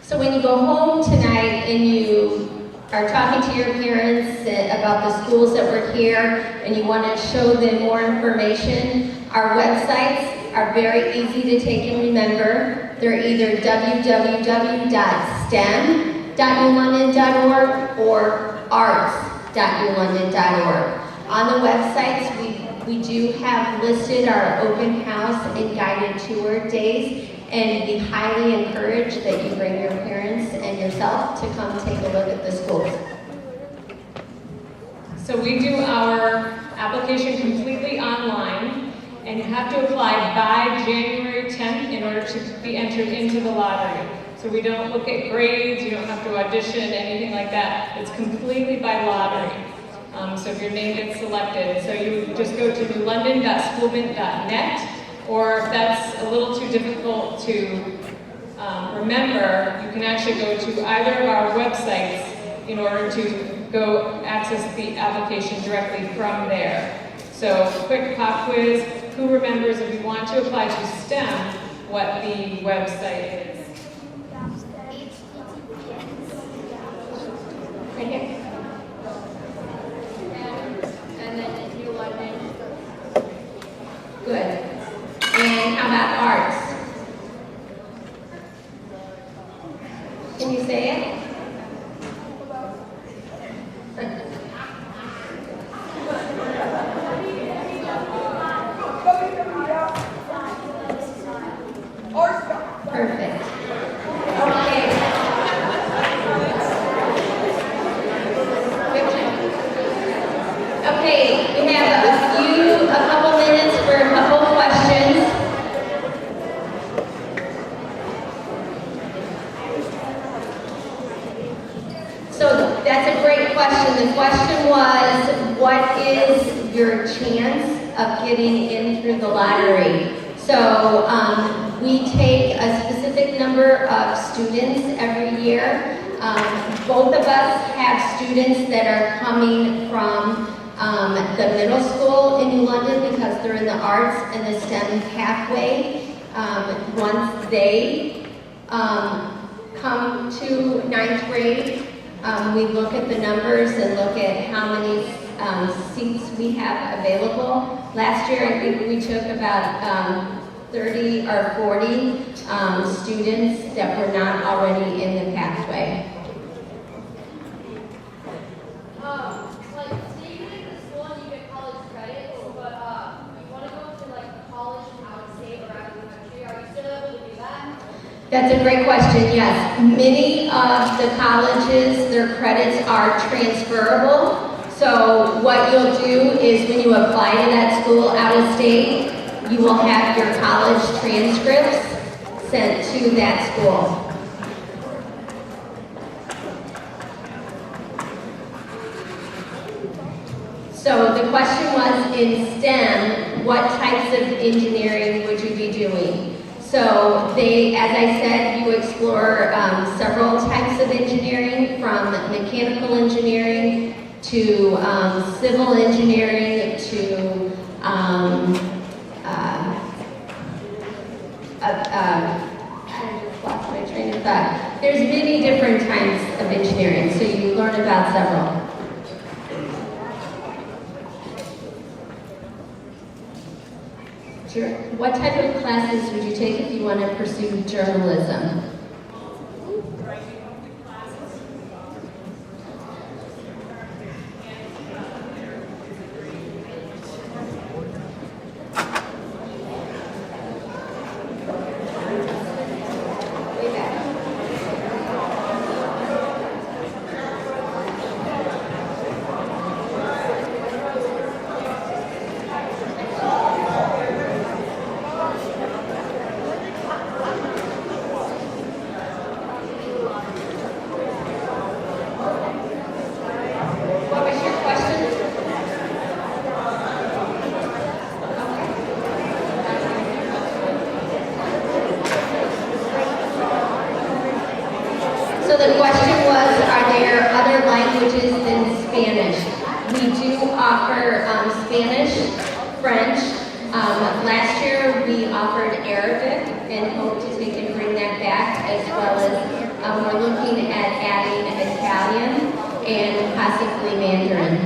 So when you go home tonight and you are talking to your parents about the schools that were here and you want to show them more information, our websites are very easy to take and remember. They're either www.stem.newlondon.org or arts.newlondon.org. On the websites, we do have listed our open house and guided tour days, and we highly encourage that you bring your parents and yourself to come take a look at the schools. So we do our application completely online, and you have to apply by January 10th in order to be entered into the lottery. So we don't look at grades, you don't have to audition, anything like that. It's completely by lottery. So if your name gets selected, so you just go to newlondon.schoolmint.net, or if that's a little too difficult to remember, you can actually go to either of our websites in order to go access the application directly from there. So quick pop quiz, who remembers if you want to apply to STEM, what the website is? Right here. And then New London. Good. And how about arts? Can you say it? Perfect. Okay. Okay, we have a couple minutes for a couple questions. So that's a great question. The question was, what is your chance of getting in through the lottery? So we take a specific number of students every year. Both of us have students that are coming from the middle school in New London because they're in the arts and the STEM pathway. Once they come to ninth grade, we look at the numbers and look at how many seats we have available. Last year, I think we took about 30 or 40 students that were not already in the pathway. Like, say you get into school and you get college credits, but you want to go to like college out of state or out of the country, are you still able to do that? That's a great question, yes. Many of the colleges, their credits are transferable. So what you'll do is when you apply to that school out of state, you will have your college transcripts sent to that school. So the question was, in STEM, what types of engineering would you be doing? So as I said, you explore several types of engineering, from mechanical engineering to civil engineering to I just lost my train of thought. There's many different kinds of engineering, so you learn about several. Sure. What type of classes would you take if you want to pursue journalism? Way back. What was your question? So the question was, are there other languages than Spanish? We do offer Spanish, French. Last year we offered Arabic and hope to take and bring that back, as well as we're looking at adding Italian and possibly Mandarin.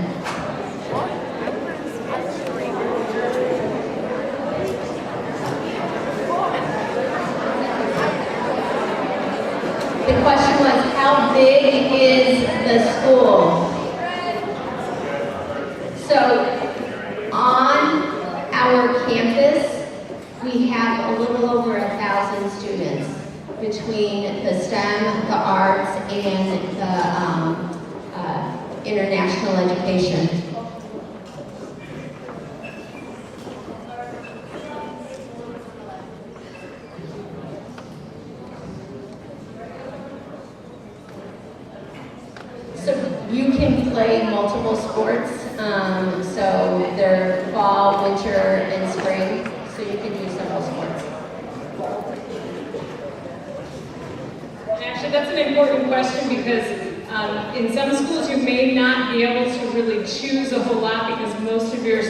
The question was, how big is the school? So our campus, we have a little over 1,000 students between the STEM, the arts, and the international education. So you can play multiple sports, so they're fall, winter, and spring, so you can do several sports. Actually, that's an important question because in some schools you may not be able to really choose a whole lot because most of your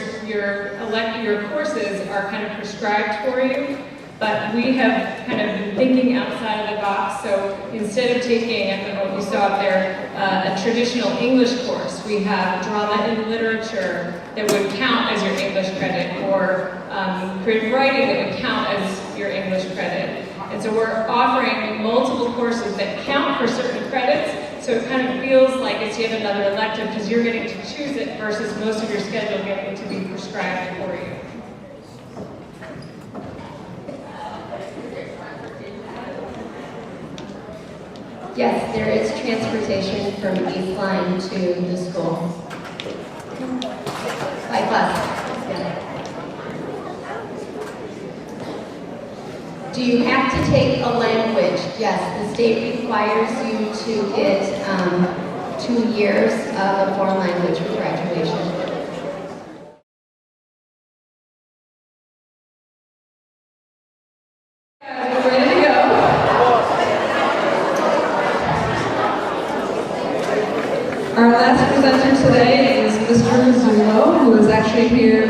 courses are kind of prescribed for you. But we have kind of been thinking outside of the box. So instead of taking, I don't know what you saw up there, a traditional English course, we have drama and literature that would count as your English credit, or creative writing that would count as your English credit. And so we're offering multiple courses that count for certain credits, so it kind of feels like it's yet another elective because you're getting to choose it versus most of your schedule getting to be prescribed for you. Yes, there is transportation from East Line to the school. By bus. Yeah. Do you have to take a language? Yes, the state requires you to get 2 years of a foreign language for graduation. Our last presenter today is Mr. Zullo, who is actually here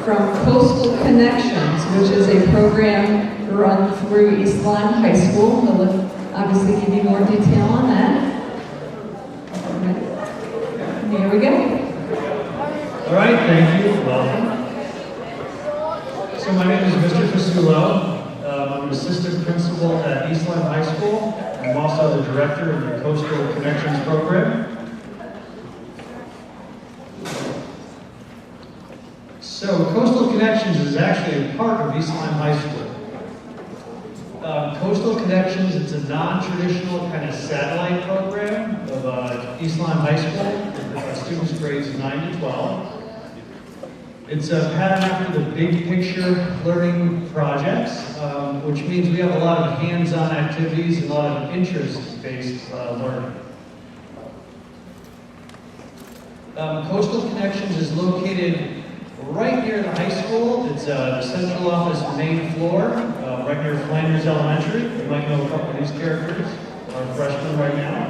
from Coastal Connections, which is a program run through East Lyme High School. He'll obviously give you more detail on that. Here we go. All right, thank you. Welcome. So my name is Mr. Fasullo. I'm an assistant principal at East Lyme High School. I'm also the director of the Coastal Connections program. So Coastal Connections is actually a part of East Lyme High School. Coastal Connections, it's a non-traditional kind of satellite program of East Lyme High School, students grades 9 to 12. It's a pattern after the big picture learning projects, which means we have a lot of hands-on activities and a lot of interest-based learning. Coastal Connections is located right near the high school. It's the central office main floor, right near Flanders Elementary. You might know a couple of these characters, our freshmen right now.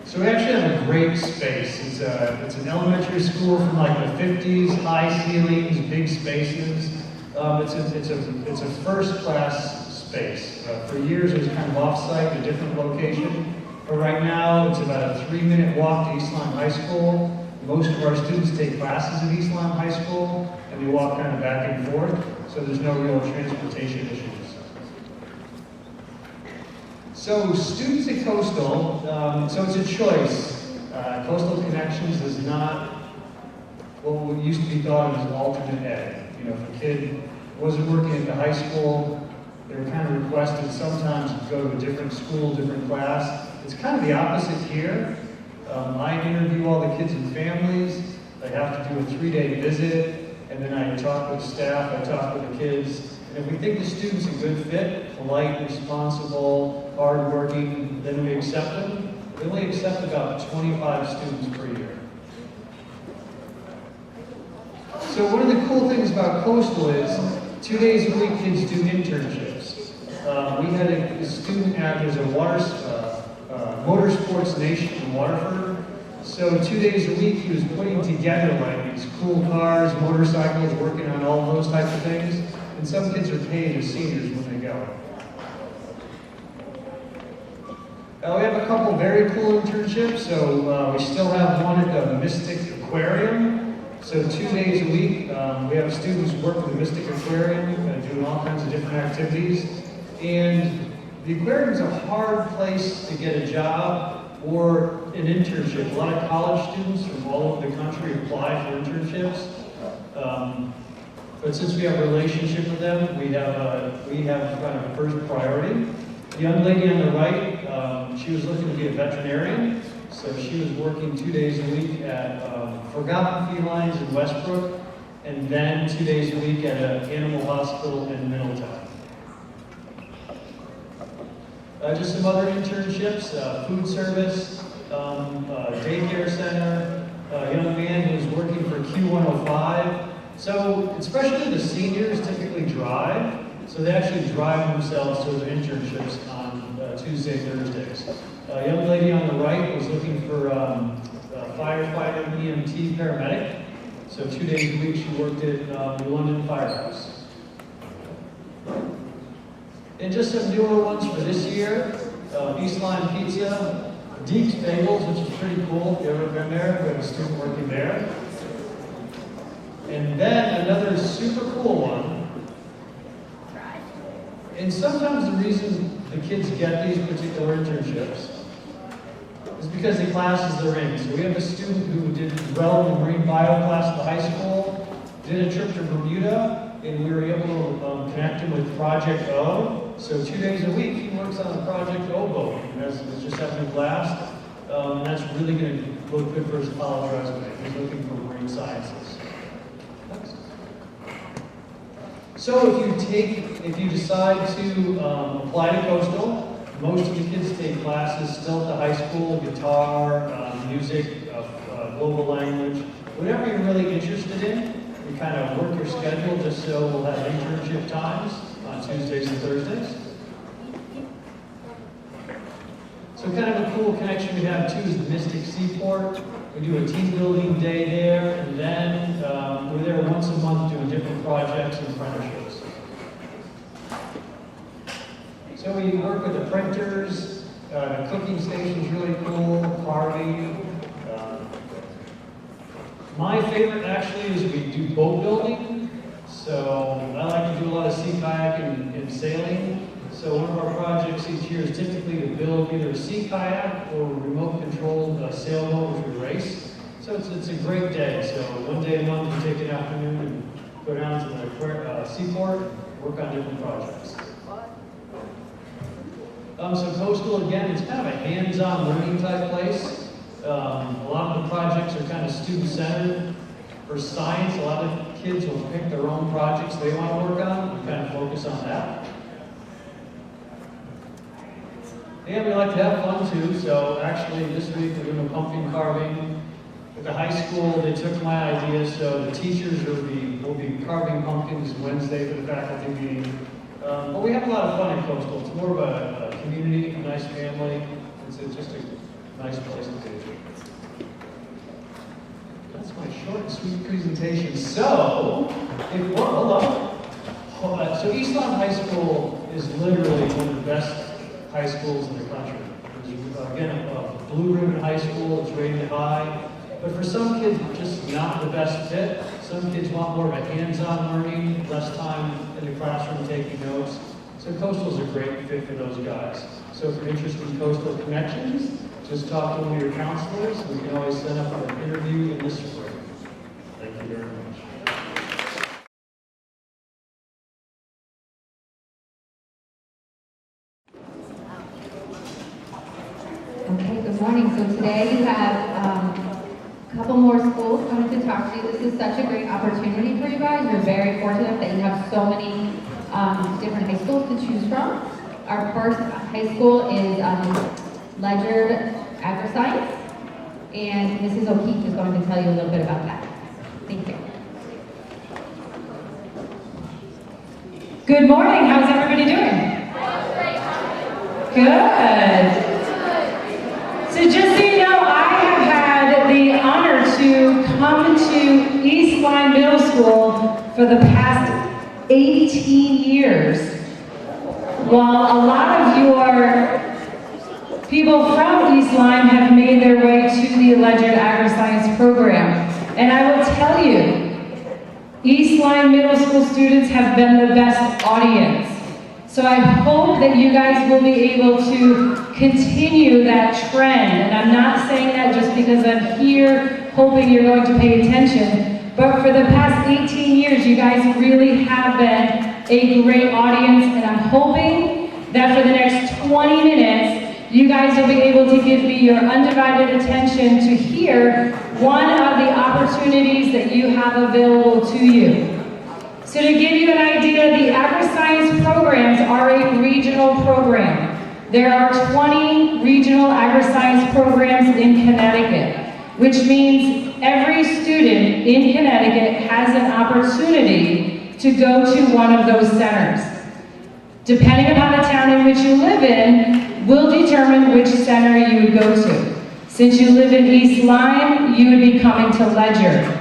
So we actually have a great space. It's an elementary school from like the 50s, high ceilings, big spaces. It's a first-class space. For years it was kind of off-site, a different location. But right now, it's about a 3-minute walk to East Lyme High School. Most of our students take classes at East Lyme High School, and they walk kind of back and forth, so there's no real transportation issues. So students at Coastal, so it's a choice. Coastal Connections is not what used to be thought of as alternate ed. You know, if a kid wasn't working at the high school, they were kind of requested sometimes to go to a different school, different class. It's kind of the opposite here. I interview all the kids and families. I have to do a 3-day visit, and then I talk with staff, I talk with the kids. And if we think the student's a good fit, polite, responsible, hardworking, then we accept them. We only accept about 25 students per year. So one of the cool things about Coastal is 2 days a week kids do internships. We had a student there's a motorsports nation in Waterford. So 2 days a week he was putting together like these cool cars, motorcycles, working on all those types of things. And some kids are paid as seniors when they go. We have a couple very cool internships. So we still have one at the Mystic Aquarium. So 2 days a week, we have students work at the Mystic Aquarium, doing all kinds of different activities. And the aquarium is a hard place to get a job or an internship. A lot of college students from all over the country apply for internships. But since we have a relationship with them, we have kind of first priority. The young lady on the right, she was looking to be a veterinarian, so she was working 2 days a week at Forgotten Felines in Westbrook, and then 2 days a week at an animal hospital in Middletown. Just some other internships, food service, daycare center, a young man who's working for Q105. So, especially the seniors typically drive, so they actually drive themselves to their internships on Tuesday, Thursdays. A young lady on the right was looking for a firefighter, EMT, paramedic. So 2 days a week she worked at the London Firehouse. And just some newer ones for this year, East Line Pizza, Deek's Bagels, which is pretty cool. If you've ever been there, we have a student working there. And then another super cool one. And sometimes the reason the kids get these particular internships is because the classes they're in. So we have a student who did well in the marine bio class at the high school, did a trip to Bermuda, and we were able to connect him with Project O. So 2 days a week he works on the Project O boat. And it's just having a blast. And that's really going to look good for his college resume. He's looking for marine sciences. So if you decide to apply to Coastal, most of the kids take classes still at the high school, guitar, music, global language, whatever you're really interested in. You kind of work your schedule just so we'll have internship times on Tuesdays and Thursdays. So kind of a cool connection we have too is the Mystic Seaport. We do a team building day there, and then we're there once a month doing different projects and apprenticeships. So we work with the printers, the cooking station's really cool, carving. My favorite actually is we do boat building. So I like to do a lot of sea kayak and sailing. So one of our projects each year is typically to build either a sea kayak or a remote controlled sailboat which we race. So it's a great day. So one day a month we take an afternoon and go down to the seaport, work on different projects. So Coastal, again, it's kind of a hands-on learning type place. A lot of the projects are kind of student-centered. For science, a lot of kids will pick their own projects they want to work on. We kind of focus on that. And we like to have fun too, so actually this week we're doing a pumpkin carving. At the high school, they took my idea, so the teachers will be carving pumpkins Wednesday for the faculty meeting. But we have a lot of fun at Coastal. It's more of a community, a nice family. It's just a nice place to be. That's my short and sweet presentation. So, so East Line High School is literally one of the best high schools in the country. Again, a blue ribbon high school, it's rated high. But for some kids, it's just not the best fit. Some kids want more of a hands-on learning, less time in the classroom taking notes. So Coastal's a great fit for those guys. So if you're interested in Coastal Connections, just talk to one of your counselors. We can always set up an interview in the spring. Thank you very much. Okay, good morning. So today you have a couple more schools coming to talk to you. This is such a great opportunity for you guys. We're very fortunate that you have so many different high schools to choose from. Our first high school is Ledyard Agri-Science, and Mrs. O'Keefe is going to tell you a little bit about that. Thank you. Good morning, how's everybody doing? Good. So just so you know, I have had the honor to come to East Line Middle School for the past 18 years. While a lot of your people from East Line have made their way to the Ledyard Agri-Science program. And I will tell you, East Line Middle School students have been the best audience. So So I hope that you guys will be able to continue that trend. And I'm not saying that just because I'm here hoping you're going to pay attention, but for the past 18 years, you guys really have been a great audience, and I'm hoping that for the next 20 minutes, you guys will be able to give me your undivided attention to hear one of the opportunities that you have available to you. So to give you an idea, the agri-science programs are a regional program. There are 20 regional agri-science programs in Connecticut, which means every student in Connecticut has an opportunity to go to one of those centers. Depending upon the town in which you live in, will determine which center you would go to. Since you live in East Lyme, you would be coming to Ledger.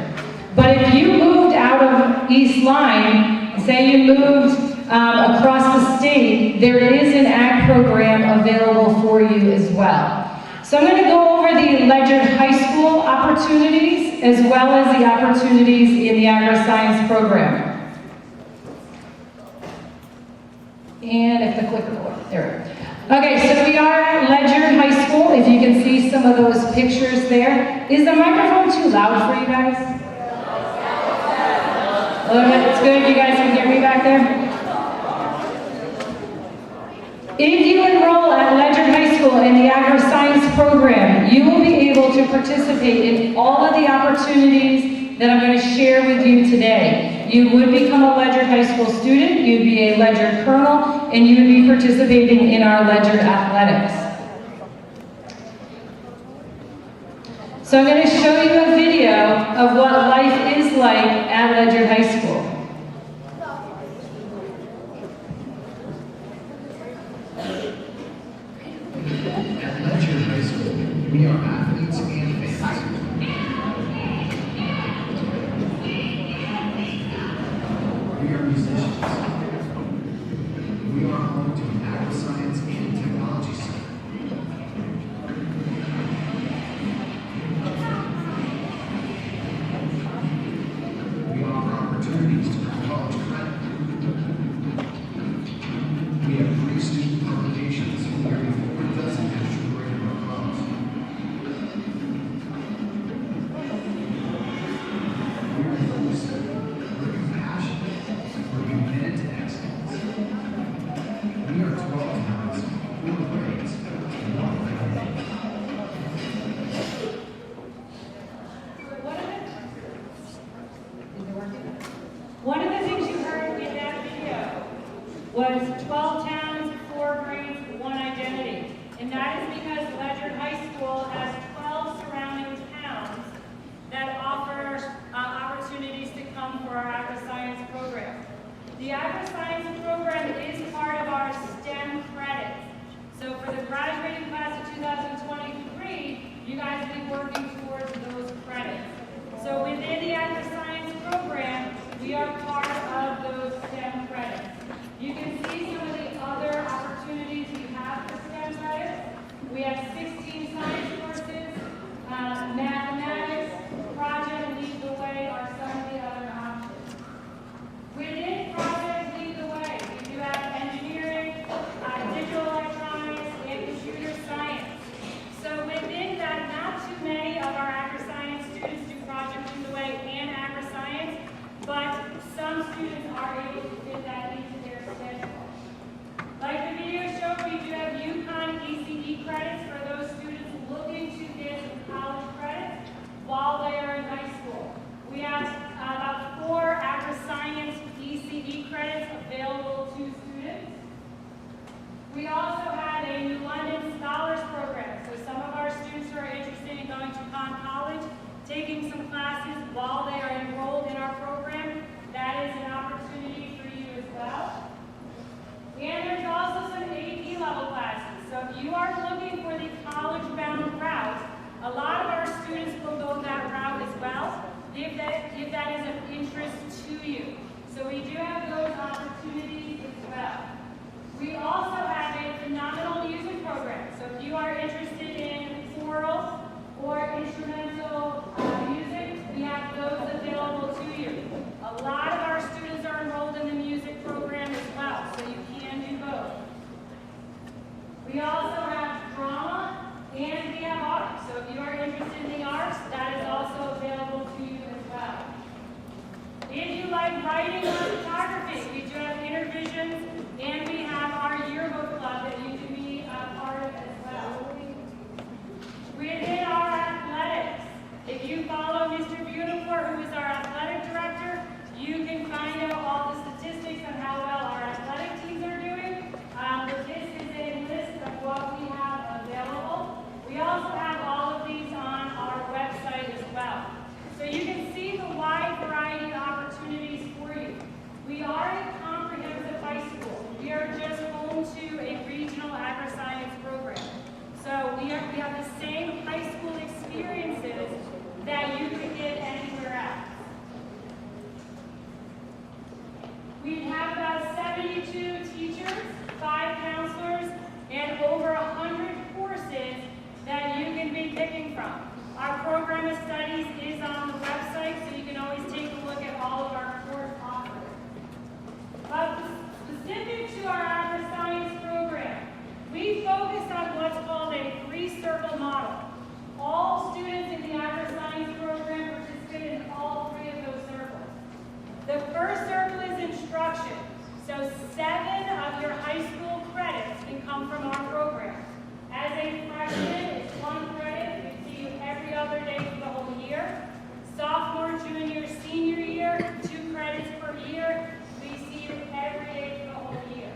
But if you moved out of East Lyme, say you moved across the state, there is an ag program available for you as well. So I'm going to go over the Ledger High School opportunities as well as the opportunities in the agri-science program. And if the clicker will work, there we go. Okay, so we are at Ledger High School. If you can see some of those pictures there. Is the microphone too loud for you guys? A little bit, it's good, you guys can hear me back there? If you enroll at Ledger High School in the agri-science program, you will be able to participate in all of the opportunities that I'm going to share with you today. You would become a Ledger High School student, you'd be a Ledger Colonel, and you would be participating in our Ledger athletics. So I'm going to show you a video of what life is like at Ledger High School. At Ledger High School, we are athletes and fans. We are musicians. We are home to an agri-science and technology center. We offer opportunities to earn college credit. We have free student publications and nearly 4 dozen extracurricular clubs. We are inclusive, we're compassionate, we're committed to excellence. We are 12 towns, 4 grades, and 1 family. One of the things you heard in that video was 12 towns, 4 grades, 1 identity. And that is because Ledger High School has 12 surrounding towns that offer opportunities to come for our agri-science program. The agri-science program is part of our STEM credits. So for the graduating class of 2023, you guys will be working towards those credits. So within the agri-science program, we are part of those STEM credits. You can see some of the other opportunities we have for STEM credits. We have 16 science courses, mathematics, project lead the way are some of the other options. Within project lead the way, we do have engineering, digital electronics, and computer science. So within that, not too many of our agri-science students do project lead the way and agri-science, but some students are able to fit that into their schedule. Like the video showed, we do have UConn ECE credits for those students looking to get some college credits while they are in high school. We have about 4 agri-science ECE credits available to students. We also have a New London Scholars Program, so some of our students who are interested in going to Conn College, taking some classes while they are enrolled in our program, that is an opportunity for you as well. And there's also some AP level classes. So if you are looking for the college-bound route, a lot of our students will go that route as well, if that is of interest to you. So we do have those opportunities as well. We also have a phenomenal music program. So if you are interested in choral or instrumental music, we have those available to you. A lot of our students are enrolled in the music program as well, so you can do both. program of studies is on the website, so you can always take a look at all of our course offerings. But specific to our agri-science program, we focus on what's called a three-circle model. All students in the agri-science program participate in all three of those circles. The first circle is instruction. So 7 of your high school credits can come from our program. As a freshman, it's 1 credit. We see you every other day for the whole year. Sophomore, junior, senior year, 2 credits per year. We see you every day for the whole year.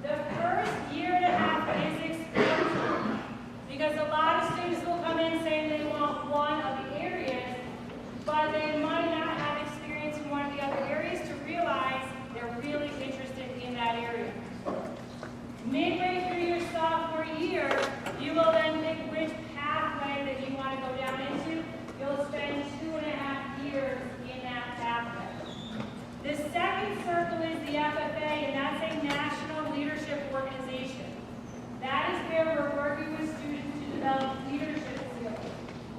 The first year and a half is explosive because a lot of students will come in saying they want one of the areas, but they might not have experience in one of the other areas to realize they're really interested in that area. Midway through your sophomore year, you will then pick which pathway that you want to go down into. You'll spend 2.5 years in that pathway. The second circle is the FFA, and that's a national leadership organization. That is where we're working with students to develop leadership skills.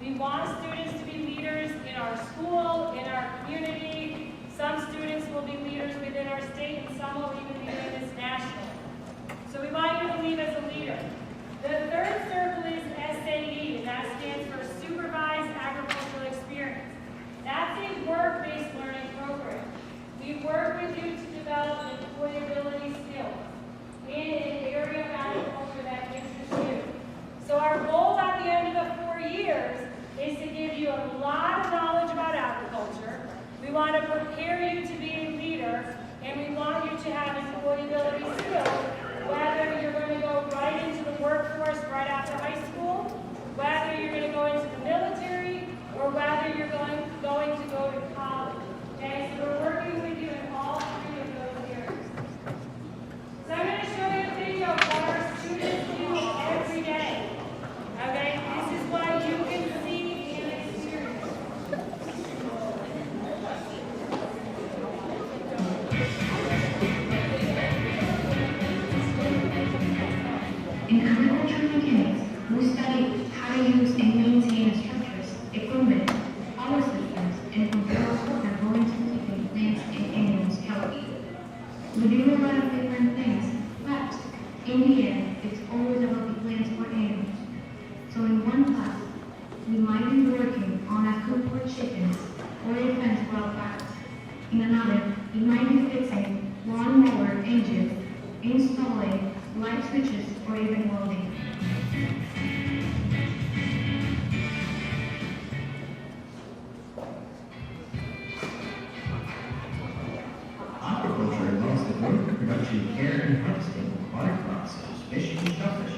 We want students to be leaders in our school, in our community. Some students will be leaders within our state, and some will even be doing this nationally. So we want you to lead as a leader. The third circle is SAE, and that stands for Supervised Agricultural Experience. That's a work-based learning program. We work with you to develop employability skills in an area of agriculture that interests you. So our goal at the end of the 4 years is to give you a lot of knowledge about agriculture. We want to prepare you to be a leader, and we want you to have employability skills, whether you're going to go right into the workforce right after high school, whether you're going to go into the military, or whether you're going to go to college. Okay, so we're working with you in all 3 of those areas. So I'm going to show you a video of what our students do every day. Okay, this is what you can see and experience. In agricultural mechanics, we study how to use and maintain structures, equipment, power systems, and controls that go into keeping plants and animals healthy. We do a lot of different things, but in the end, it's always about the plants or animals. So in one class, we might be working on a coop for chickens or a fence for alpacas. In another, we might be fixing lawnmower engines, installing light switches, or even welding. Aquaculture involves the growth, production, care, and harvesting of aquatic crops such as fish and shellfish.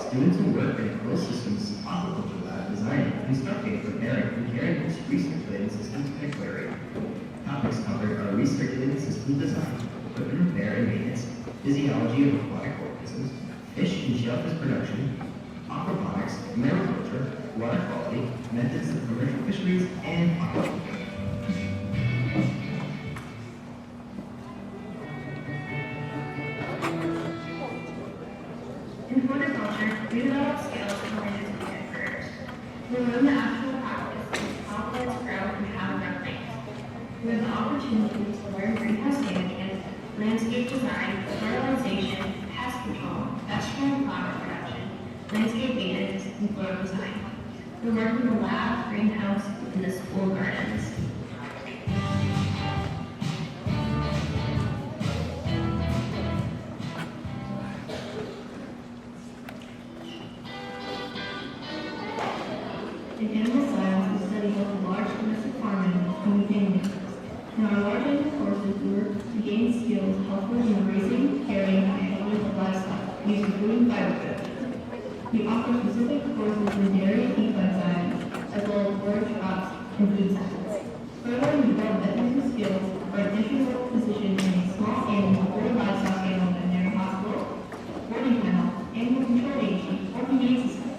Students will work in a closed systems aquaculture lab designing, constructing, preparing, and carrying out recirculating systems and aquarium. Topics covered are recirculating system design, equipment repair and maintenance, physiology of aquatic organisms, fish and shellfish production, aquaponics, mariculture, water quality, methods of commercial fisheries, and aquaculture. In horticulture, we develop skills related to plant careers. We learn the actual practice of how plants grow and how to grow plants. We have the opportunity to learn greenhouse management, landscape design, fertilization, pest control, vegetable and flower production, landscape maintenance, and soil design. We work in the lab, greenhouse, and the school gardens. In animal science, we study both large domestic farming and animals. In our large animal courses, we work to gain skills helpful in raising, caring, and handling of livestock using food and fiber production. We offer specific courses in dairy and equine science, as well as bird crops and food science. Further, we develop veterinary skills for additional position in a small animal or livestock animal veterinary hospital, boarding kennel, animal control agency, or humane society.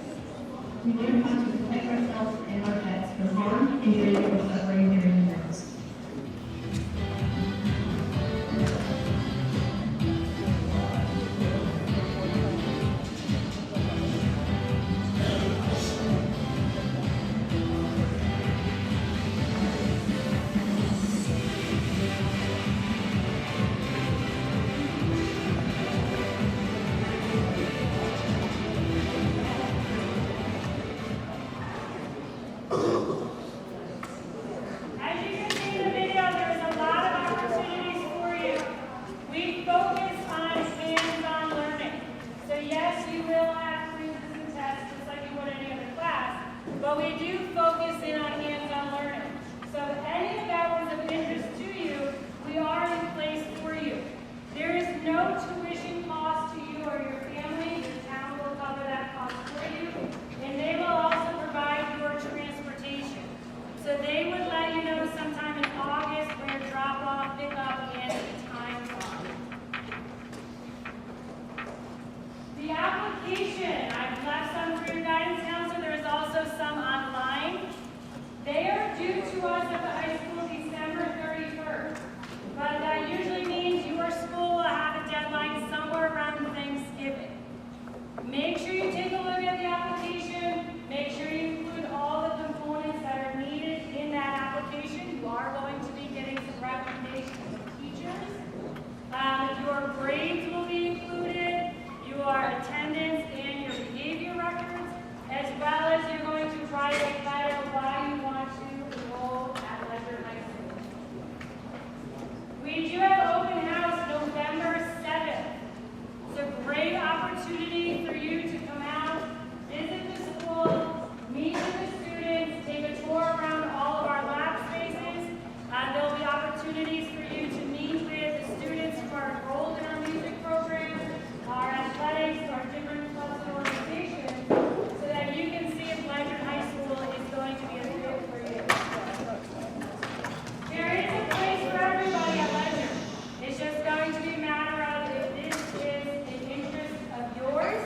We learn how to protect ourselves and our pets from harm, injury, or suffering during the births. application. I've left some for your guidance counselor. There is also some online. They are due to us at the high school December 31st. But that usually means your school will have a deadline somewhere around Thanksgiving. Make sure you take a look at the application. Make sure you include all the components that are needed in that application. You are going to be getting some recommendations from teachers. Your grades will be included, your attendance and your behavior records, as well as you're going to try to declare why you want to enroll at Ledger High School. We do have open house November 7th. It's a great opportunity for you to come out, visit the school, meet with the students, take a tour around all of our lab spaces. There will be opportunities for you to meet with the students who are enrolled in our music program, our athletics, our different clubs and organizations, so that you can see if Ledger High School is going to be a fit for you. There is a place for everybody at Ledger. It's just going to be a matter of if this is an interest of yours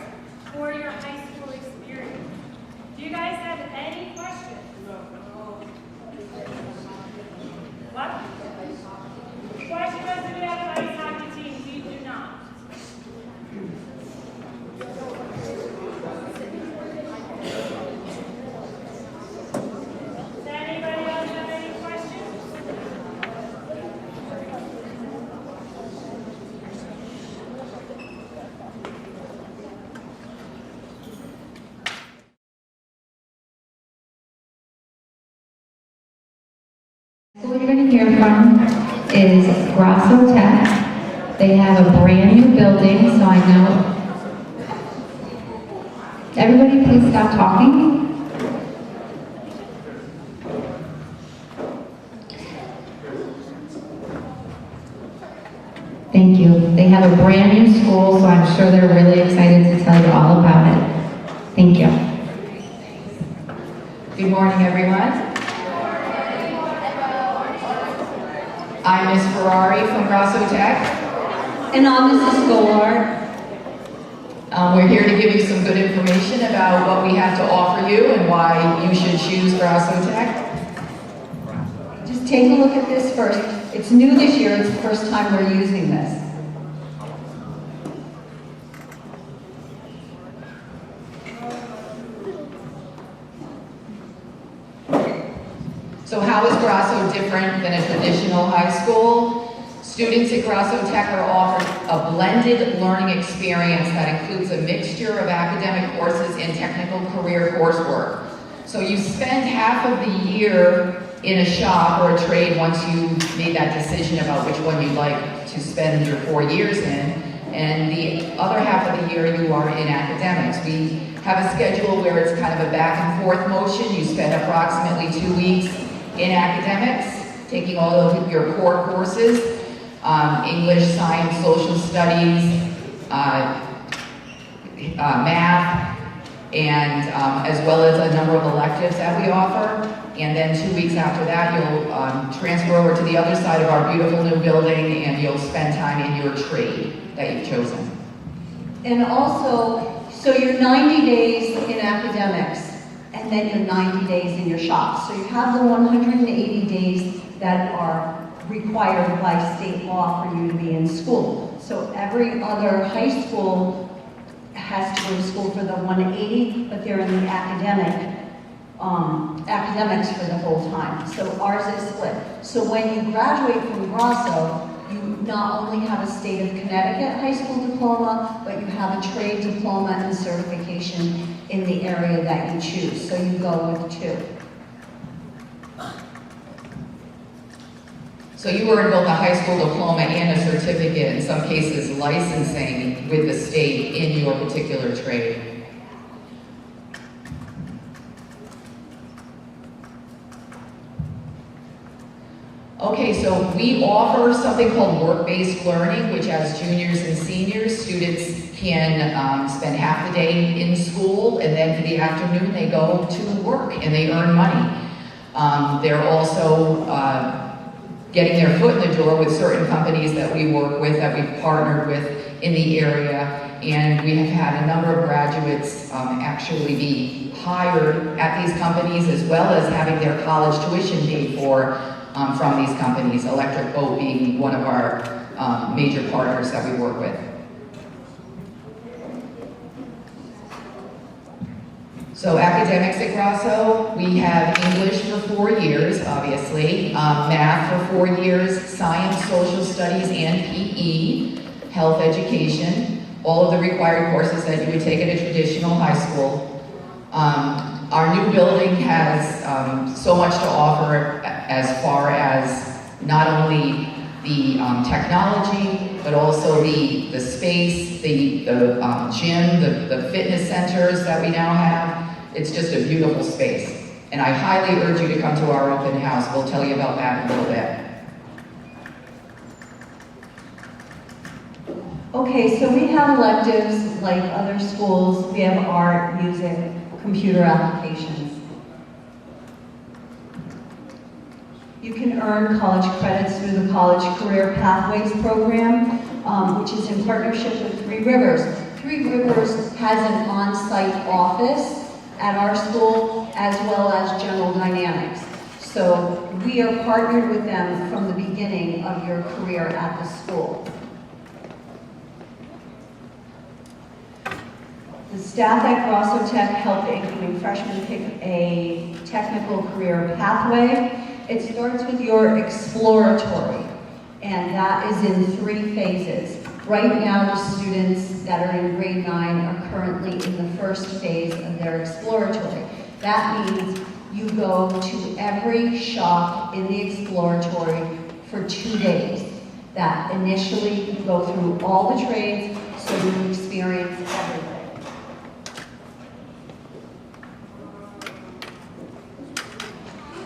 for your high school experience. Do you guys have any questions? What? The question was, do we have an ice hockey team? We do not. Does anybody else have any questions? Who you're going to hear from is Grasso Tech. They have a brand new building, so I know. Everybody please stop talking. Thank you. They have a brand new school, so I'm sure they're really excited to tell you all about it. Thank you. Good morning, everyone. I'm Ms. Ferrari from Grasso Tech. And I'm Mrs. Gollard. We're here to give you some good information about what we have to offer you and why you should choose Grasso Tech. Just take a look at this first. It's new this year. It's the first time we're using this. So how is Grasso different than a traditional high school? Students at Grasso Tech are offered a blended learning experience that includes a mixture of academic courses and technical career coursework. So you spend half of the year in a shop or a trade once you made that decision about which one you'd like to spend your 4 years in, and the other half of the year you are in academics. We have a schedule where it's kind of a back and forth motion. You spend approximately 2 weeks in academics, taking all of your core courses, English, science, social studies, math, and as well as a number of electives that we offer. And then 2 weeks after that, you'll transfer over to the other side of our beautiful new building, and you'll spend time in your trade that you've chosen. And also, so you're 90 days in academics, and then you're 90 days in your shop. So you have the 180 days that are required by state law for you to be in school. So every other high school has to go to school for the 180, but they're in the academics for the whole time. So ours is split. So when you graduate from Grasso, you not only have a state of Connecticut high school diploma, but you have a trade diploma and certification in the area that you choose. So you go with 2. So you earn both a high school diploma and a certificate, in some cases licensing with the state in your particular trade. Okay, so we offer something called work-based learning, which as juniors and seniors, students can spend half the day in school, and then for the afternoon they go to work and they earn money. They're also getting their foot in the door with certain companies that we work with, that we've partnered with in the area, and we have had a number of graduates actually be hired at these companies, as well as having their college tuition paid for from these companies, Electric Boat being one of our major partners that we work with. So academics at Grasso, we have English for 4 years, obviously, math for 4 years, science, social studies, and PE, health education, all of the required courses that you would take at a traditional high school. Our new building has so much to offer as far as not only the technology, but also the space, the gym, the fitness centers that we now have. It's just a beautiful space. And I highly urge you to come to our open house. We'll tell you about that in a little bit. Okay, so we have electives like other schools. We have art, music, computer applications. You can earn college credits through the College Career Pathways program, which is in partnership with Three Rivers. Three Rivers has an on-site office at our school, as well as General Dynamics. So we are partnered with them from the beginning of your career at the school. The staff at Grasso Tech help the incoming freshmen pick a technical career pathway. It starts with your exploratory, and that is in 3 phases. Right now, the students that are in grade 9 are currently in the first phase of their exploratory. That means you go to every shop in the exploratory for 2 days. That initially you go through all the trades so you experience everything.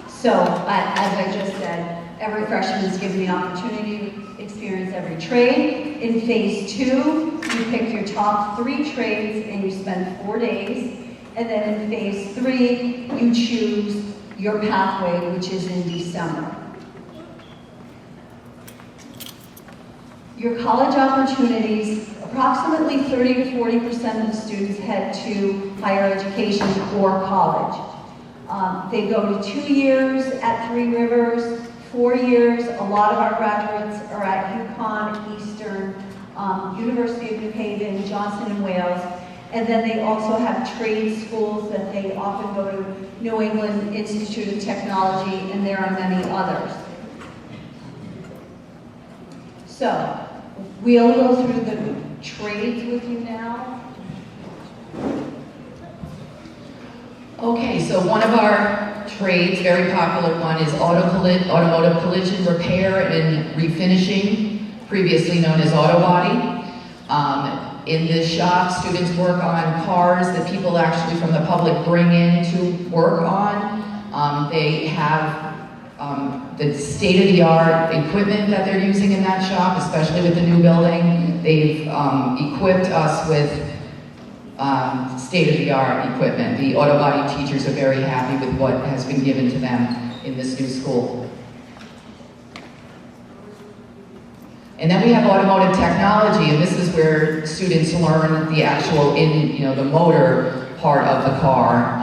So, as I just said, every freshman is given the opportunity to experience every trade. In phase 2, you pick your top 3 trades and you spend 4 days. And then in phase 3, you choose your pathway, which is in December. Your college opportunities, approximately 30 to 40% of students head to higher education or college. They go to 2 years at Three Rivers, 4 years. A lot of our graduates are at UConn, Eastern, University of New Haven, Johnson & Wales. And then they also have trade schools that they often go to New England Institute of Technology, and there are many others. So, we'll go through the trades with you now. Okay, so one of our trades, very popular one, is automotive collision repair and refinishing, previously known as auto body. In this shop, students work on cars that people actually from the public bring in to work on. They have the state-of-the-art equipment that they're using in that shop, especially with the new building. They've equipped us with state-of-the-art equipment. The auto body teachers are very happy with what has been given to them in this new school. And then we have automotive technology, and this is where students learn the actual, the motor part of the car.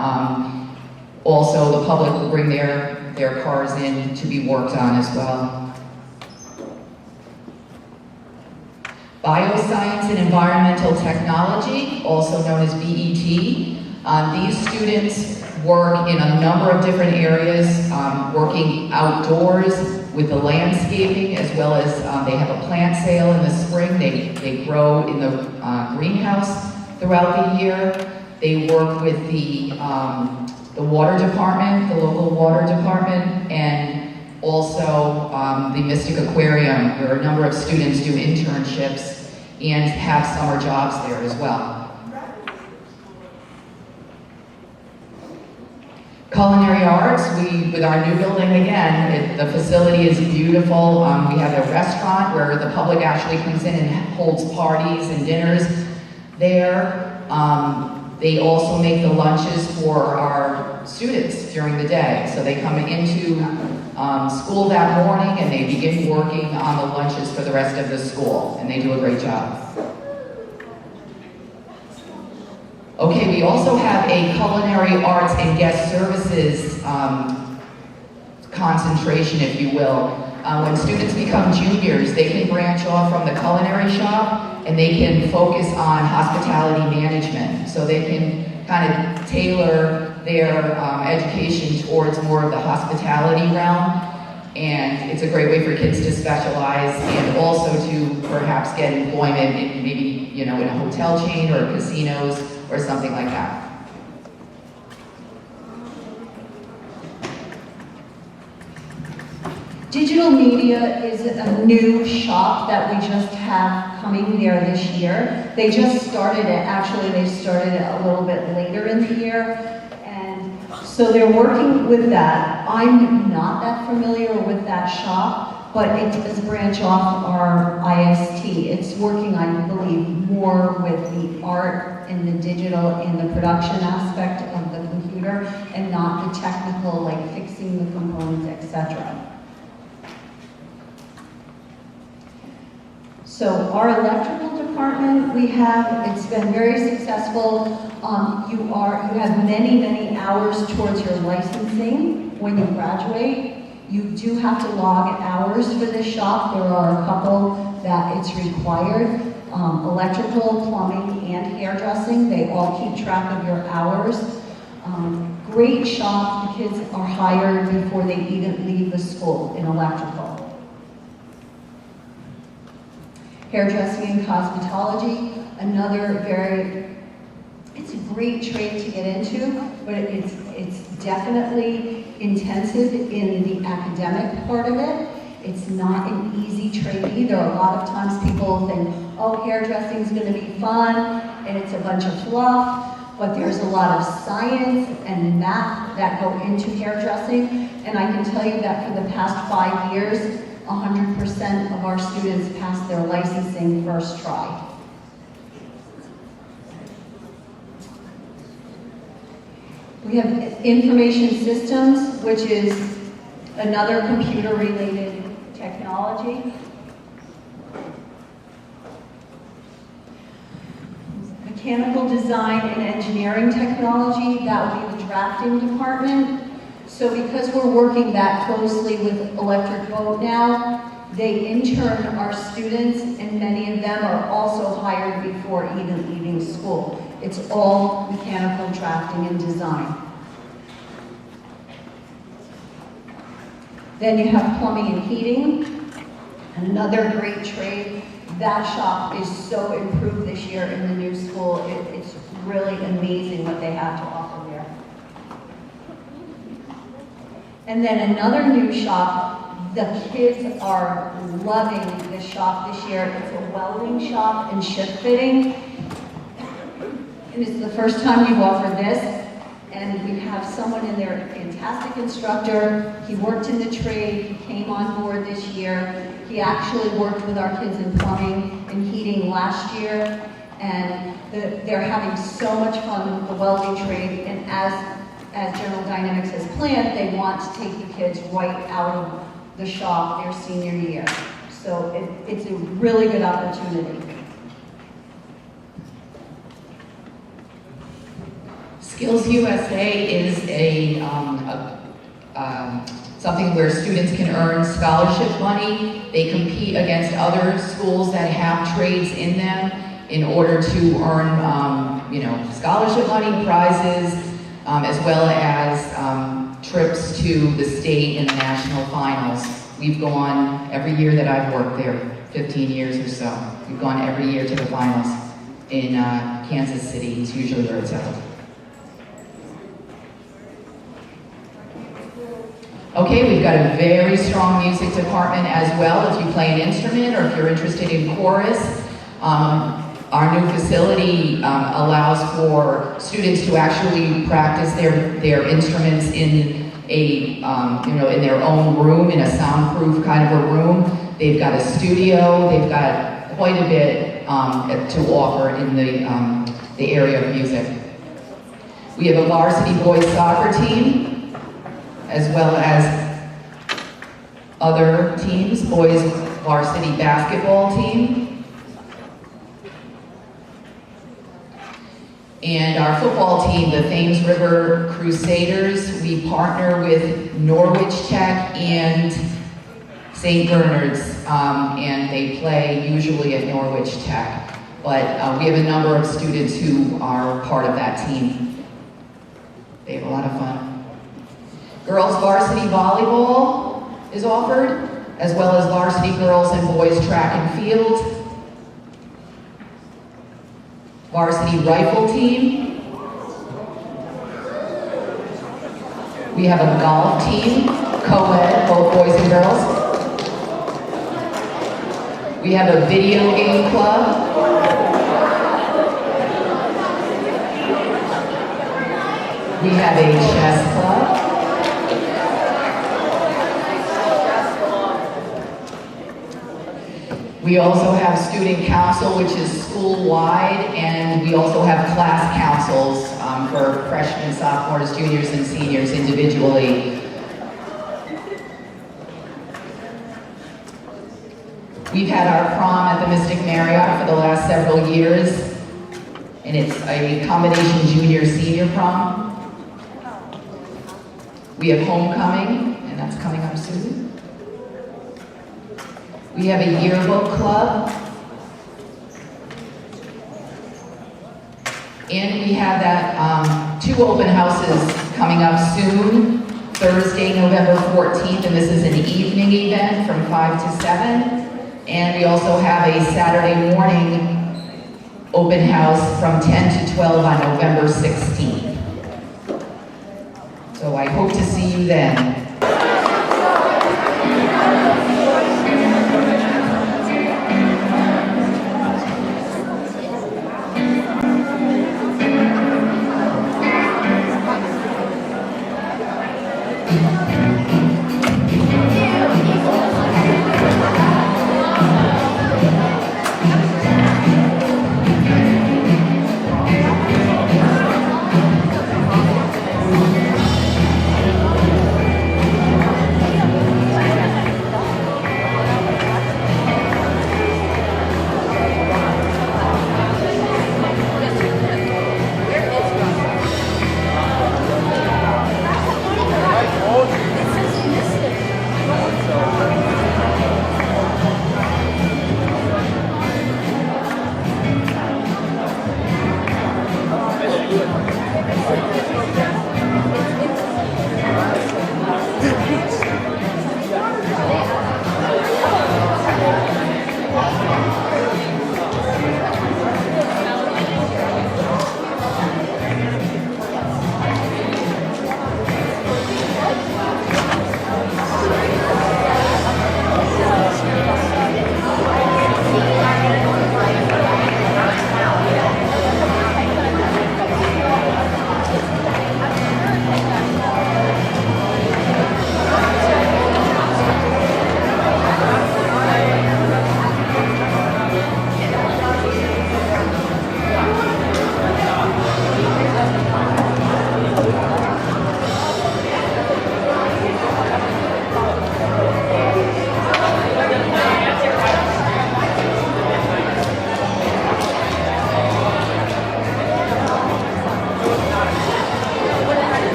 Also, the public will bring their cars in to be worked on as well. Bioscience and Environmental Technology, also known as BET. These students work in a number of different areas, working outdoors with the landscaping, as well as they have a plant sale in the spring. They grow in the greenhouse throughout the year. They work with the water department, the local water department, and also the Mystic Aquarium, where a number of students do internships and have summer jobs there as well. Culinary arts, with our new building again, the facility is beautiful. We have a restaurant where the public actually comes in and holds parties and dinners there. They also make the lunches for our students during the day. So they come into school that morning and they begin working on the lunches for the rest of the school, and they do a great job. Okay, we also have a culinary arts and guest services concentration, if you will. When students become juniors, they can branch off from the culinary shop and they can focus on hospitality management. So they can kind of tailor their education towards more of the hospitality realm. And it's a great way for kids to specialize and also to perhaps get employment in maybe, in a hotel chain or casinos or something like that. Digital media is a new shop that we just have coming there this year. They just started it, actually they started it a little bit later in the year. And so they're working with that. I'm not that familiar with that shop, but it does branch off our IST. It's working, I believe, more with the art and the digital and the production aspect of the computer and not the technical, like fixing the components, etc. So our electrical department, it's been very successful. You have many hours towards your licensing when you graduate. You do have to log hours for this shop. There are a couple that it's required. Electrical, plumbing, and hairdressing, they all keep track of your hours. Great shop, the kids are hired before they even leave the school in electrical. Hairdressing and cosmetology, it's a great trade to get into, but it's definitely intensive in the academic part of it. It's not an easy trade either. A lot of times people think, oh, hairdressing is going to be fun, and it's a bunch of fluff, but there's a lot of science and math that go into hairdressing, and I can tell you that for the past 5 years, 100% of our students pass their licensing first try. We have information systems, which is another computer-related technology. Mechanical design and engineering technology, that would be the drafting department. So because we're working that closely with Electric Boat now, they intern our students, and many of them are also hired before even leaving school. It's all mechanical drafting and design. Then you have plumbing and heating, another great trade. That shop is so improved this year in the new school. It's really amazing what they have to offer there. And then another new shop, the kids are loving this shop this year. It's a welding shop and ship fitting. And it's the first time we've offered this. And we have someone in there, a fantastic instructor. He worked in the trade, he came on board this year. He actually worked with our kids in plumbing and heating last year. And they're having so much fun with the welding trade. And as General Dynamics has planned, they want to take the kids right out of the shop their senior year. So it's a really good opportunity. Skills USA is something where students can earn scholarship money. They compete against other schools that have trades in them in order to earn, scholarship money, prizes, as well as trips to the state and the national finals. We've gone every year that I've worked there, 15 years or so. We've gone every year to the finals in Kansas City. It's usually where it's held. Okay, we've got a very strong music department as well. If you play an instrument or if you're interested in chorus, our new facility allows for students to actually practice their instruments in a in their own room, in a soundproof kind of a room. They've got a studio. They've got quite a bit to offer in the area of music. We have a varsity boys soccer team, as well as other teams, boys varsity basketball team. And our football team, the Thames River Crusaders, we partner with Norwich Tech and St. Bernard's, and they play usually at Norwich Tech. But we have a number of students who are part of that team. They have a lot of fun. Girls varsity volleyball is offered, as well as varsity girls and boys track and field. Varsity rifle team. We have a golf team, co-ed, both boys and girls. We have a video game club. We have a chess club. We also have student council, which is school-wide, and we also have class councils for freshmen, sophomores, juniors, and seniors individually. We've had our prom at the Mystic Marriott for the last several years, and it's a combination junior-senior prom. We have homecoming, and that's coming up soon. We have a yearbook club. And we have that 2 open houses coming up soon. Thursday, November 14th, and this is an evening event from 5 to 7. And we also have a Saturday morning open house from 10 to 12 on November 16th. So I hope to see you then.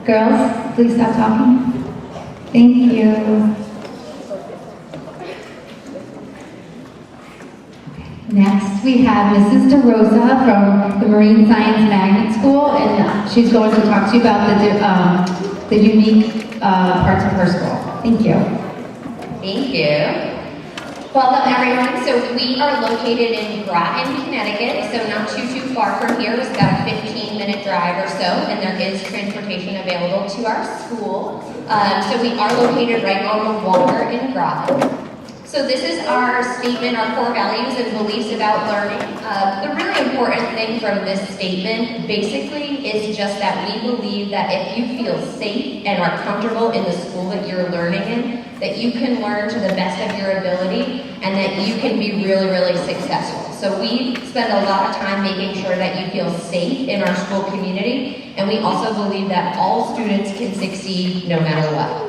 Girls, please stop talking. Thank you. Next, we have Mrs. DeRosa from the Marine Science Magnet School, and she's going to talk to you about the unique parts of her school. Thank you. Thank you. Welcome everyone. So we are located in Groton, Connecticut, so not too far from here. It's about a 15-minute drive or so, and there is transportation available to our school. So we are located right on the water in Groton. So this is our statement, our core values and beliefs about learning. The really important thing from this statement basically is just that we believe that if you feel safe and are comfortable in the school that you're learning in, that you can learn to the best of your ability and that you can be really, really successful. So we spend a lot of time making sure that you feel safe in our school community, and we also believe that all students can succeed no matter what.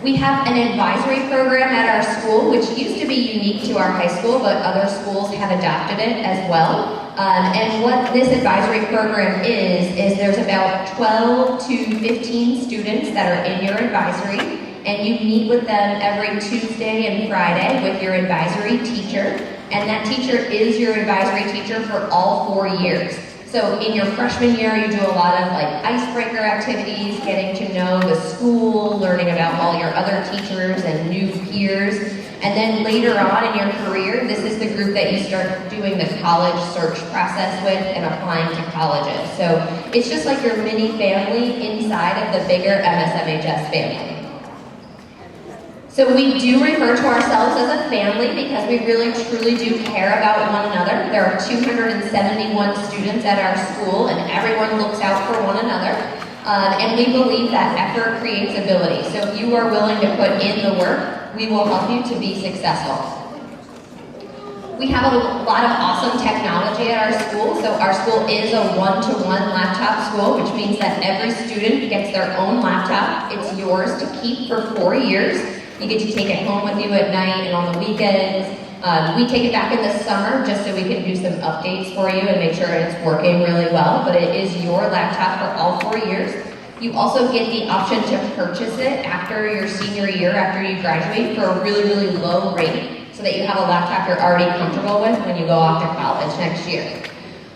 We have an advisory program at our school, which used to be unique to our high school, but other schools have adopted it as well. And what this advisory program is there's about 12 to 15 students that are in your advisory, and you meet with them every Tuesday and Friday with your advisory teacher, and that teacher is your advisory teacher for all 4 years. So in your freshman year, you do a lot of like icebreaker activities, getting to know the school, learning about all your other teachers and new peers. And then later on in your career, this is the group that you start doing the college search process with and applying to colleges. So it's just like your mini family inside of the bigger MSMHS family. So we do refer to ourselves as a family because we really truly do care about one another. There are 271 students at our school and everyone looks out for one another. And we believe that effort creates ability. So if you are willing to put in the work, we will help you to be successful. We have a lot of awesome technology at our school. So our school is a one-to-one laptop school, which means that every student gets their own laptop. It's yours to keep for 4 years. You get to take it home with you at night and on the weekends. We take it back in the summer just so we can do some updates for you and make sure it's working really well, but it is your laptop for all 4 years. You also get the option to purchase it after your senior year, after you graduate, for a really, really low rate, so that you have a laptop you're already comfortable with when you go off to college next year.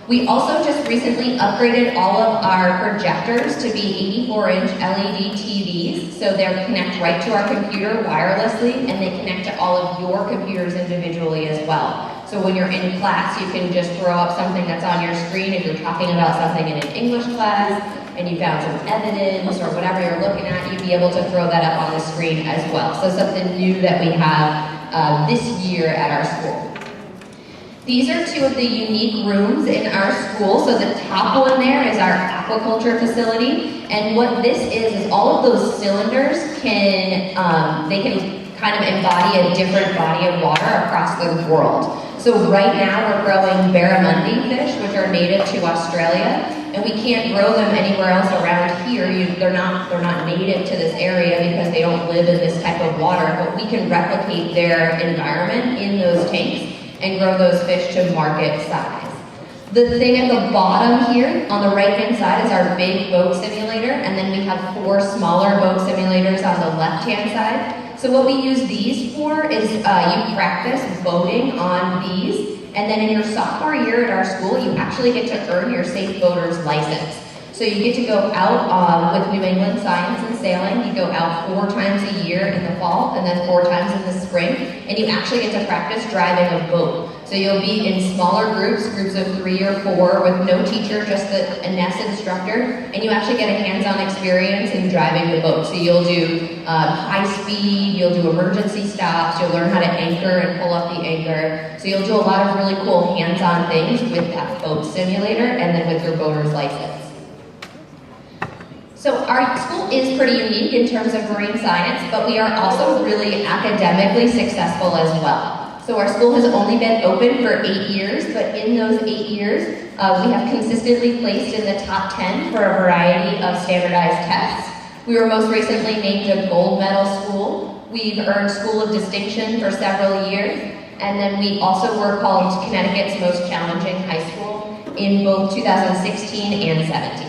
We also just recently upgraded all of our projectors to be 84-inch LED TVs, so they connect right to our computer wirelessly, and they connect to all of your computers individually as well. So when you're in class, you can just throw up something that's on your screen. If you're talking about something in an English class, and you found some evidence or whatever you're looking at, you'd be able to throw that up on the screen as well. So something new that we have this year at our school. These are two of the unique rooms in our school. So the top one there is our aquaculture facility. And what this is all of those cylinders they can kind of embody a different body of water across the world. So right now we're growing barramundi fish, which are native to Australia. And we can't grow them anywhere else around here. They're not native to this area because they don't live in this type of water. But we can replicate their environment in those tanks and grow those fish to market size. The thing at the bottom here on the right-hand side is our big boat simulator, and then we have 4 smaller boat simulators on the left-hand side. So what we use these for is you practice boating on these, and then in your sophomore year at our school, you actually get to earn your Safe Boater's license. So you get to go out with New England Science and Sailing. You go out 4 times a year in the fall and then 4 times in the spring, and you actually get to practice driving a boat. So you'll be in smaller groups of 3 or 4 with no teacher, just a NES instructor, and you actually get a hands-on experience in driving the boat. So you'll do high speed, you'll do emergency stops, you'll learn how to anchor and pull up the anchor. So you'll do a lot of really cool hands-on things with that boat simulator and then with your boater's license. So our school is pretty unique in terms of marine science, but we are also really academically successful as well. So our school has only been open for 8 years, but in those 8 years, we have consistently placed in the top 10 for a variety of standardized tests. We were most recently named a gold medal school. We've earned School of Distinction for several years, and then we also were called Connecticut's most challenging high school in both 2016 and 17.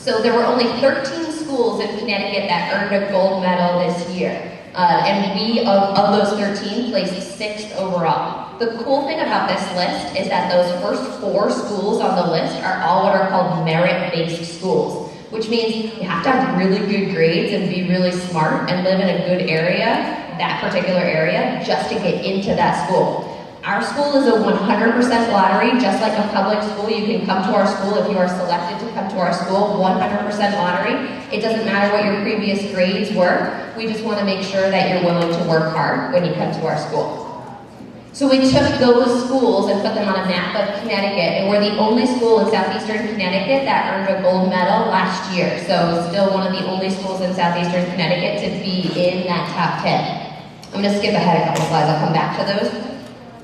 So there were only 13 schools in Connecticut that earned a gold medal this year. And we, of those 13, placed 6th overall. The cool thing about this list is that those first 4 schools on the list are all what are called merit-based schools, which means you have to have really good grades and be really smart and live in a good area, that particular area, just to get into that school. Our school is a 100% lottery, just like a public school. You can come to our school if you are selected to come to our school, 100% lottery. It doesn't matter what your previous grades were. We just want to make sure that you're willing to work hard when you come to our school. So we took those schools and put them on a map of Connecticut, and we're the only school in southeastern Connecticut that earned a gold medal last year. So still one of the only schools in southeastern Connecticut to be in that top 10. I'm going to skip ahead a couple slides, I'll come back to those.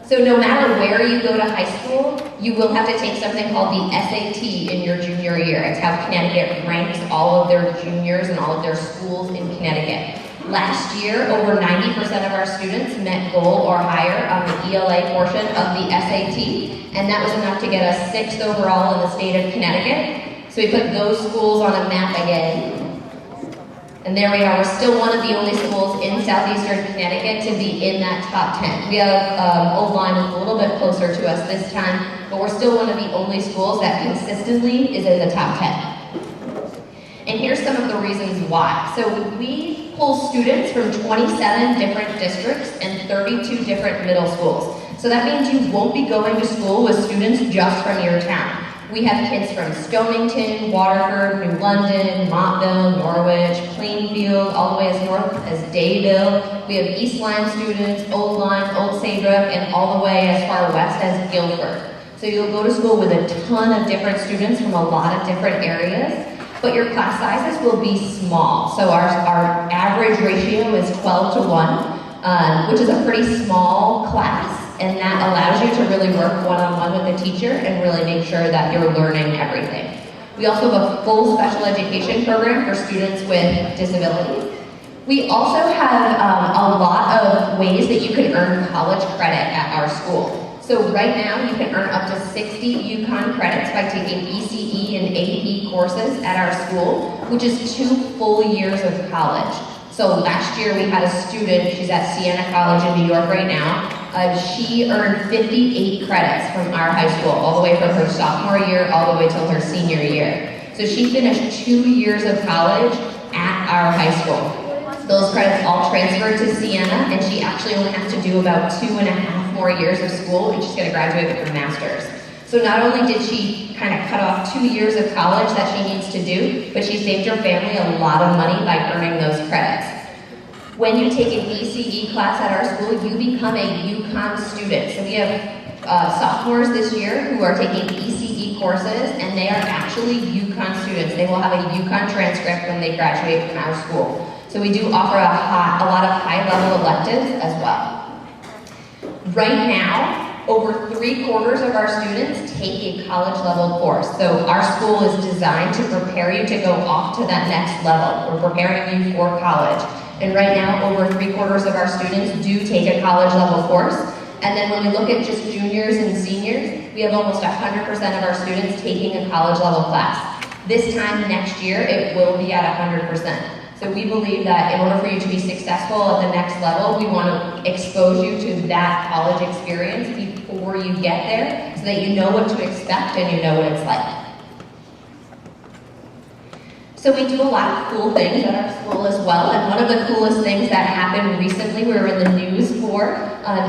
So no matter where you go to high school, you will have to take something called the SAT in your junior year. It's how Connecticut ranks all of their juniors and all of their schools in Connecticut. Last year, over 90% of our students met gold or higher on the ELA portion of the SAT, and that was enough to get us 6th overall in the state of Connecticut. So we put those schools on a map again. And there we are, we're still one of the only schools in southeastern Connecticut to be in that top 10. We have Old Lyme is a little bit closer to us this time, but we're still one of the only schools that consistently is in the top 10. And here's some of the reasons why. So we pull students from 27 different districts and 32 different middle schools. So that means you won't be going to school with students just from your town. We have kids from Stonington, Waterford, New London, Montville, Norwich, Plainfield, all the way as north as Dayville. We have East Lyme students, Old Lyme, Old Saybrook, and all the way as far west as Guilford. So you'll go to school with a ton of different students from a lot of different areas, but your class sizes will be small. So our average ratio is 12 to 1, which is a pretty small class. And that allows you to really work one-on-one with the teacher and really make sure that you're learning everything. We also have a full special education program for students with disabilities. We also have a lot of ways that you can earn college credit at our school. So right now you can earn up to 60 UConn credits by taking ECE and AP courses at our school, which is 2 full years of college. So last year we had a student, she's at Siena College in New York right now. She earned 58 credits from our high school, all the way from her sophomore year, all the way till her senior year. So she finished 2 years of college at our high school. Those credits all transferred to Siena, and she actually only has to do about 2.5 more years of school, and she's gonna graduate with her master's. So not only did she kind of cut off 2 years of college that she needs to do, but she saved her family a lot of money by earning those credits. When you take an ECE class at our school, you become a UConn student. So we have sophomores this year who are taking ECE courses, and they are actually UConn students. They will have a UConn transcript when they graduate from our school. So we do offer a lot of high-level electives as well. Right now, over 3/4 of our students take a college-level course. So our school is designed to prepare you to go off to that next level. We're preparing you for college. And right now, over 3/4 of our students do take a college level course. And then when we look at just juniors and seniors, we have almost 100% of our students taking a college level class. This time next year, it will be at 100%. So we believe that in order for you to be successful at the next level, we want to expose you to that college experience before you get there, so that you know what to expect and you know what it's like. So we do a lot of cool things at our school as well, and one of the coolest things that happened recently, we were in the news for,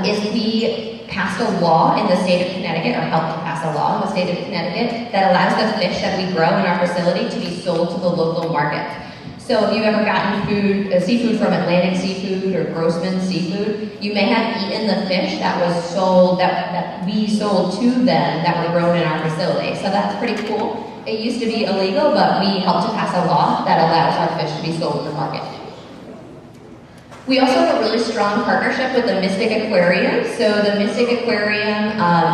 is we passed a law in the state of Connecticut, or helped to pass a law in the state of Connecticut, that allows the fish that we grow in our facility to be sold to the local market. So if you've ever gotten seafood from Atlantic Seafood or Grossman Seafood, you may have eaten the fish that was sold, that we sold to them that were grown in our facility. So that's pretty cool. It used to be illegal, but we helped to pass a law that allows our fish to be sold in the market. We also have a really strong partnership with the Mystic Aquarium. So the Mystic Aquarium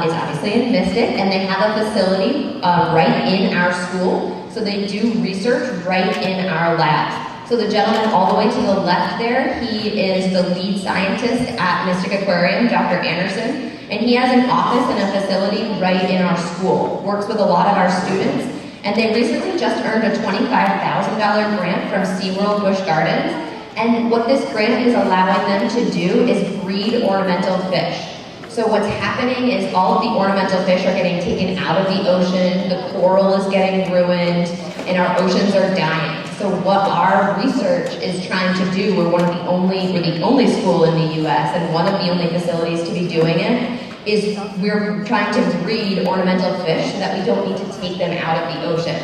is obviously in Mystic, and they have a facility right in our school. So they do research right in our labs. So the gentleman all the way to the left there, he is the lead scientist at Mystic Aquarium, Dr. Anderson, and he has an office and a facility right in our school, works with a lot of our students, And they recently just earned a $25,000 grant from SeaWorld Busch Gardens. And what this grant is allowing them to do is breed ornamental fish. So what's happening is all of the ornamental fish are getting taken out of the ocean, the coral is getting ruined, and our oceans are dying. So what our research is trying to do, we're the only school in the US and one of the only facilities to be doing it, is we're trying to breed ornamental fish so that we don't need to take them out of the ocean.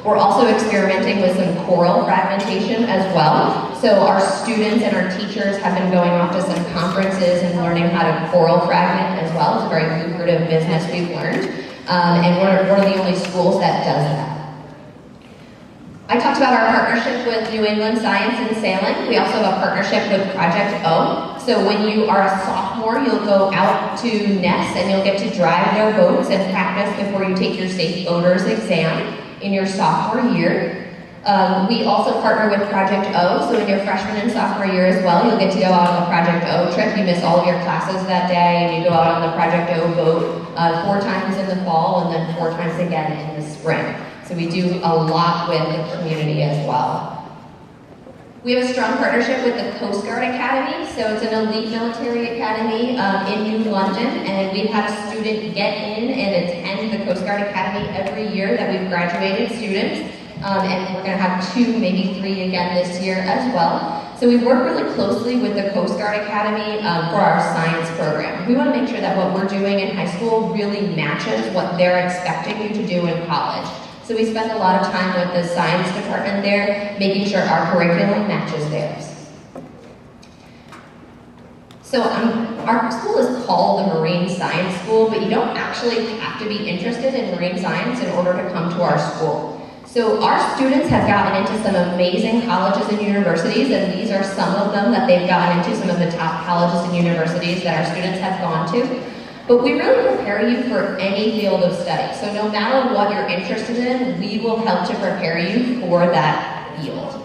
We're also experimenting with some coral fragmentation as well. So our students and our teachers have been going off to some conferences and learning how to coral fragment as well. It's a very lucrative business we've learned. And we're one of the only schools that does that. I talked about our partnership with New England Science and Sailing. We also have a partnership with Project O. So when you are a sophomore, you'll go out to Ness and you'll get to drive their boats and practice before you take your safe boaters exam in your sophomore year. We also partner with Project O, so in your freshman and sophomore year as well, you'll get to go out on the Project O trip. You miss all of your classes that day, and you go out on the Project O boat 4 times in the fall and then 4 times again in the spring. So we do a lot with the community as well. We have a strong partnership with the Coast Guard Academy, so it's an elite military academy in New London, and we've had a student get in and attend the Coast Guard Academy every year that we've graduated students, and we're going to have 2, maybe 3 again this year as well. So we work really closely with the Coast Guard Academy for our science program. We want to make sure that what we're doing in high school really matches what they're expecting you to do in college. So we spend a lot of time with the science department there, making sure our curriculum matches theirs. So our school is called the Marine Science School, but you don't actually have to be interested in marine science in order to come to our school. So our students have gotten into some amazing colleges and universities, and these are some of them that they've gotten into, some of the top colleges and universities that our students have gone to. But we really prepare you for any field of study. So no matter what you're interested in, we will help to prepare you for that field.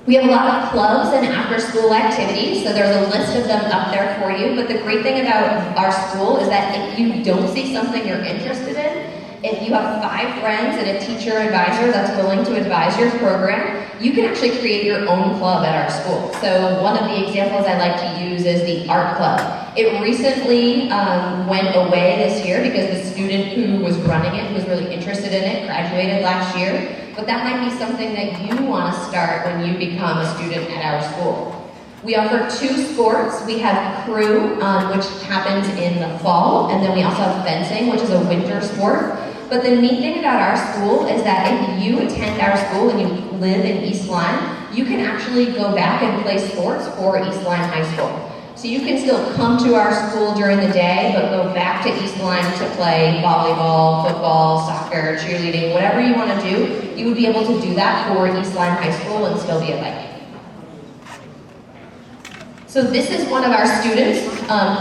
We have a lot of clubs and after-school activities, so there's a list of them up there for you. But the great thing about our school is that if you don't see something you're interested in, if you have 5 friends and a teacher advisor that's willing to advise your program, you can actually create your own club at our school. So one of the examples I like to use is the art club. It recently went away this year because the student who was running it, who was really interested in it, graduated last year. But that might be something that you want to start when you become a student at our school. We offer 2 sports. We have crew, which happens in the fall, and then we also have fencing, which is a winter sport. But the neat thing about our school is that if you attend our school and you live in East Lyme, you can actually go back and play sports for East Lyme High School. So you can still come to our school during the day, but go back to East Lyme to play volleyball, football, soccer, cheerleading, whatever you want to do. You would be able to do that for East Lyme High School and still be a Viking. So this is one of our students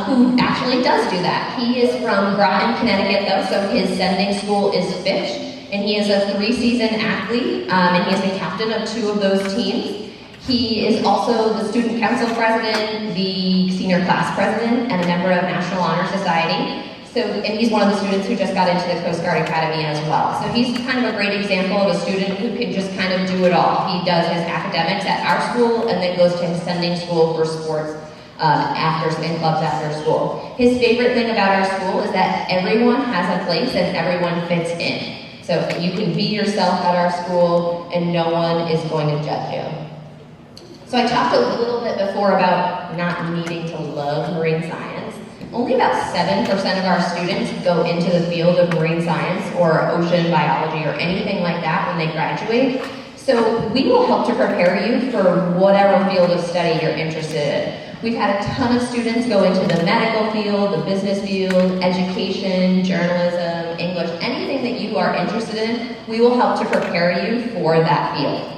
who actually does do that. He is from Groton, Connecticut though, so his sending school is Fitch, and he is a 3-season athlete, and he is the captain of 2 of those teams. He is also the student council president, the senior class president, and a member of National Honor Society. So, and he's one of the students who just got into the Coast Guard Academy as well. So he's kind of a great example of a student who can just kind of do it all. He does his academics at our school and then goes to his sending school for sports and clubs after school. His favorite thing about our school is that everyone has a place and everyone fits in. So you can be yourself at our school and no one is going to judge you. So I talked a little bit before about not needing to love marine science. Only about 7% of our students go into the field of marine science or ocean biology or anything like that when they graduate. So we will help to prepare you for whatever field of study you're interested in. We've had a ton of students go into the medical field, the business field, education, journalism, English, anything that you are interested in, we will help to prepare you for that field.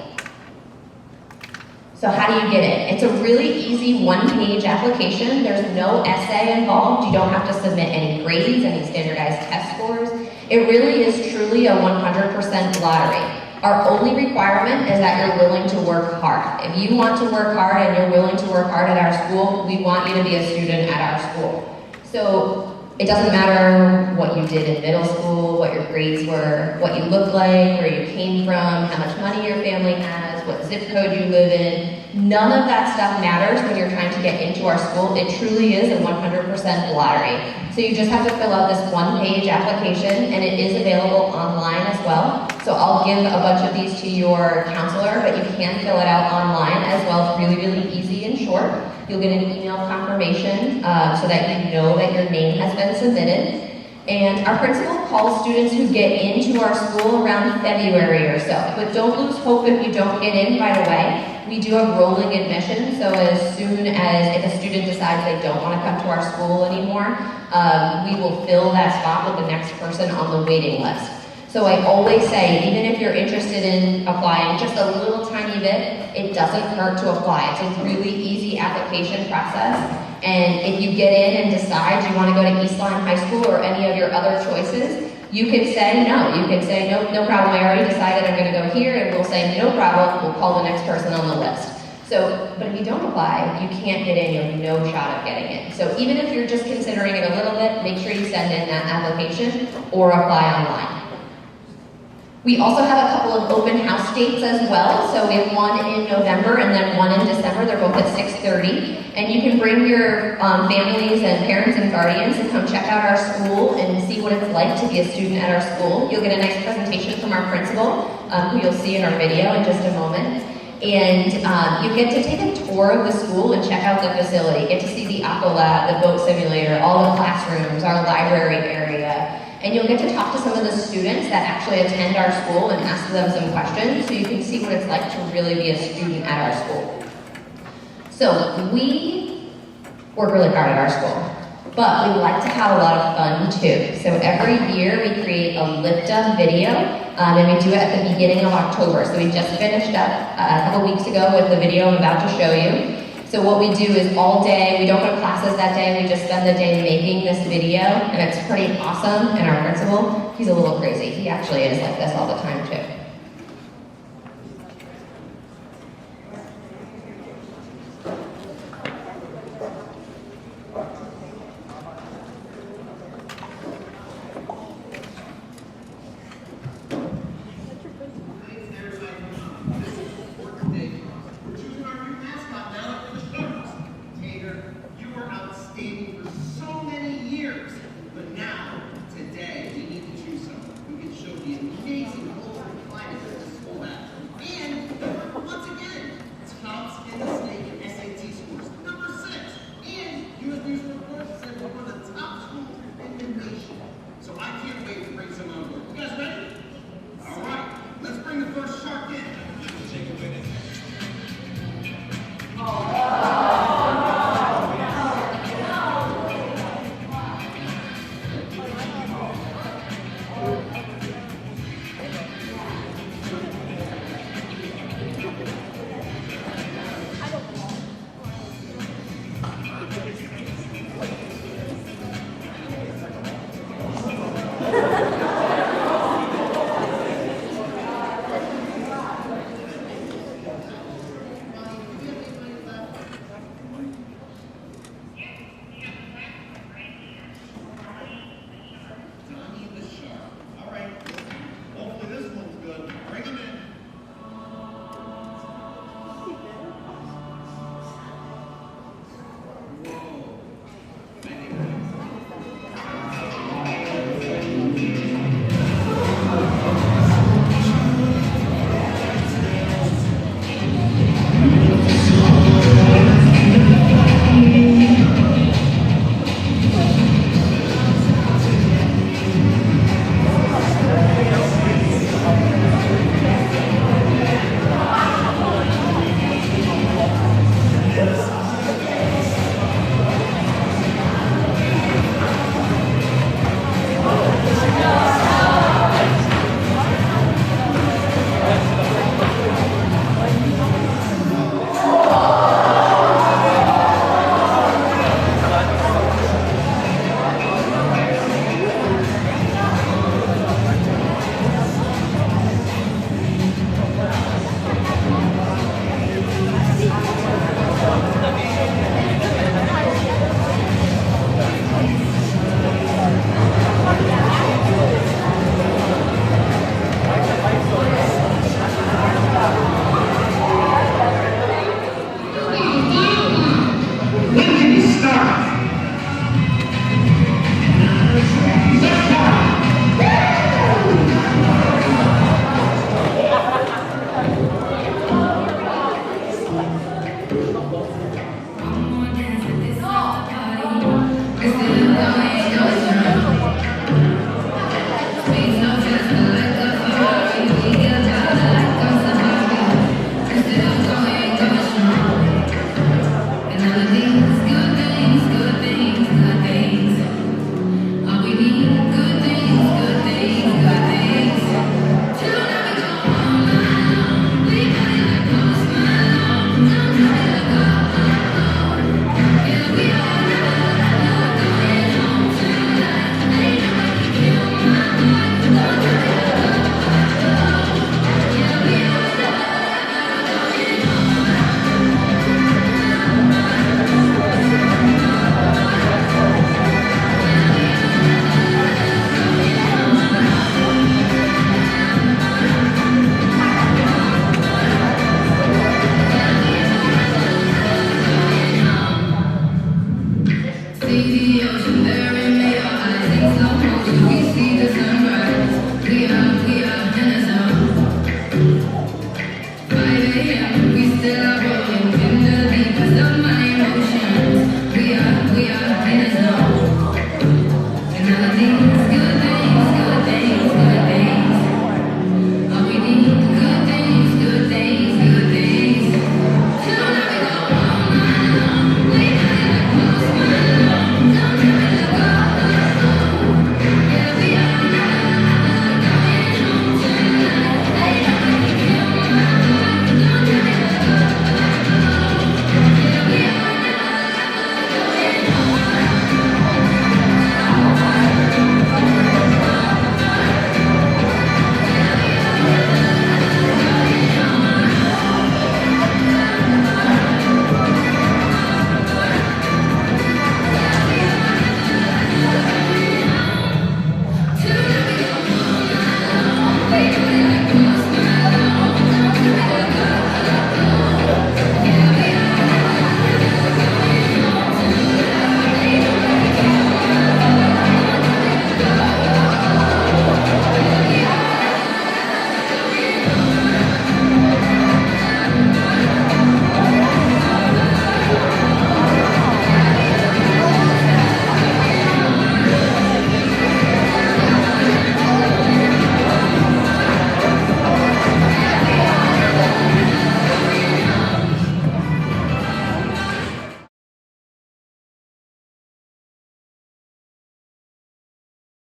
So how do you get it? It's a really easy 1-page application. There's no essay involved. You don't have to submit any grades, any standardized test scores. It really is truly a 100% lottery. Our only requirement is that you're willing to work hard. If you want to work hard and you're willing to work hard at our school, we want you to be a student at our school. So It doesn't matter what you did in middle school, what your grades were, what you look like, where you came from, how much money your family has, what zip code you live in. None of that stuff matters when you're trying to get into our school. It truly is a 100% lottery. So you just have to fill out this one-page application, and it is available online as well. So I'll give a bunch of these to your counselor, but you can fill it out online as well. It's really, really easy and short. You'll get an email confirmation so that you know that your name has been submitted. And our principal calls students who get into our school around February or so. But don't lose hope if you don't get in right away. We do have rolling admission, so as soon as if a student decides they don't want to come to our school anymore, we will fill that spot with the next person on the waiting list. So I always say, even if you're interested in applying just a little tiny bit, it doesn't hurt to apply. It's a really easy application process. And if you get in and decide you want to go to Eastline High School or any of your other choices, you can say no. You can say, no problem, I already decided I'm going to go here, and we'll say, no problem, we'll call the next person on the list. So, but if you don't apply, you can't get in, you have no shot of getting in. So even if you're just considering it a little bit, make sure you send in that application or apply online. We also have a couple of open house dates as well. So we have one in November and then one in December. They're both at 6:30. And you can bring your families and parents and guardians to come check out our school and see what it's like to be a student at our school. You'll get a nice presentation from our principal, who you'll see in our video in just a moment. And you get to take a tour of the school and check out the facility. Get to see the Aqua Lab, the boat simulator, all the classrooms, our library area. And you'll get to talk to some of the students that actually attend our school and ask them some questions so you can see what it's like to really be a student at our school. So we work really hard at our school, but we like to have a lot of fun too. So every year we create a lift up video, and we do it at the beginning of October. So we just finished up a couple weeks ago with the video I'm about to show you. So what we do is all day, we don't go to classes that day, we just spend the day making this video, and it's pretty awesome. And our principal, he's a little crazy. He actually is like this all the time too. Today, we need to choose someone who can show the amazing culture and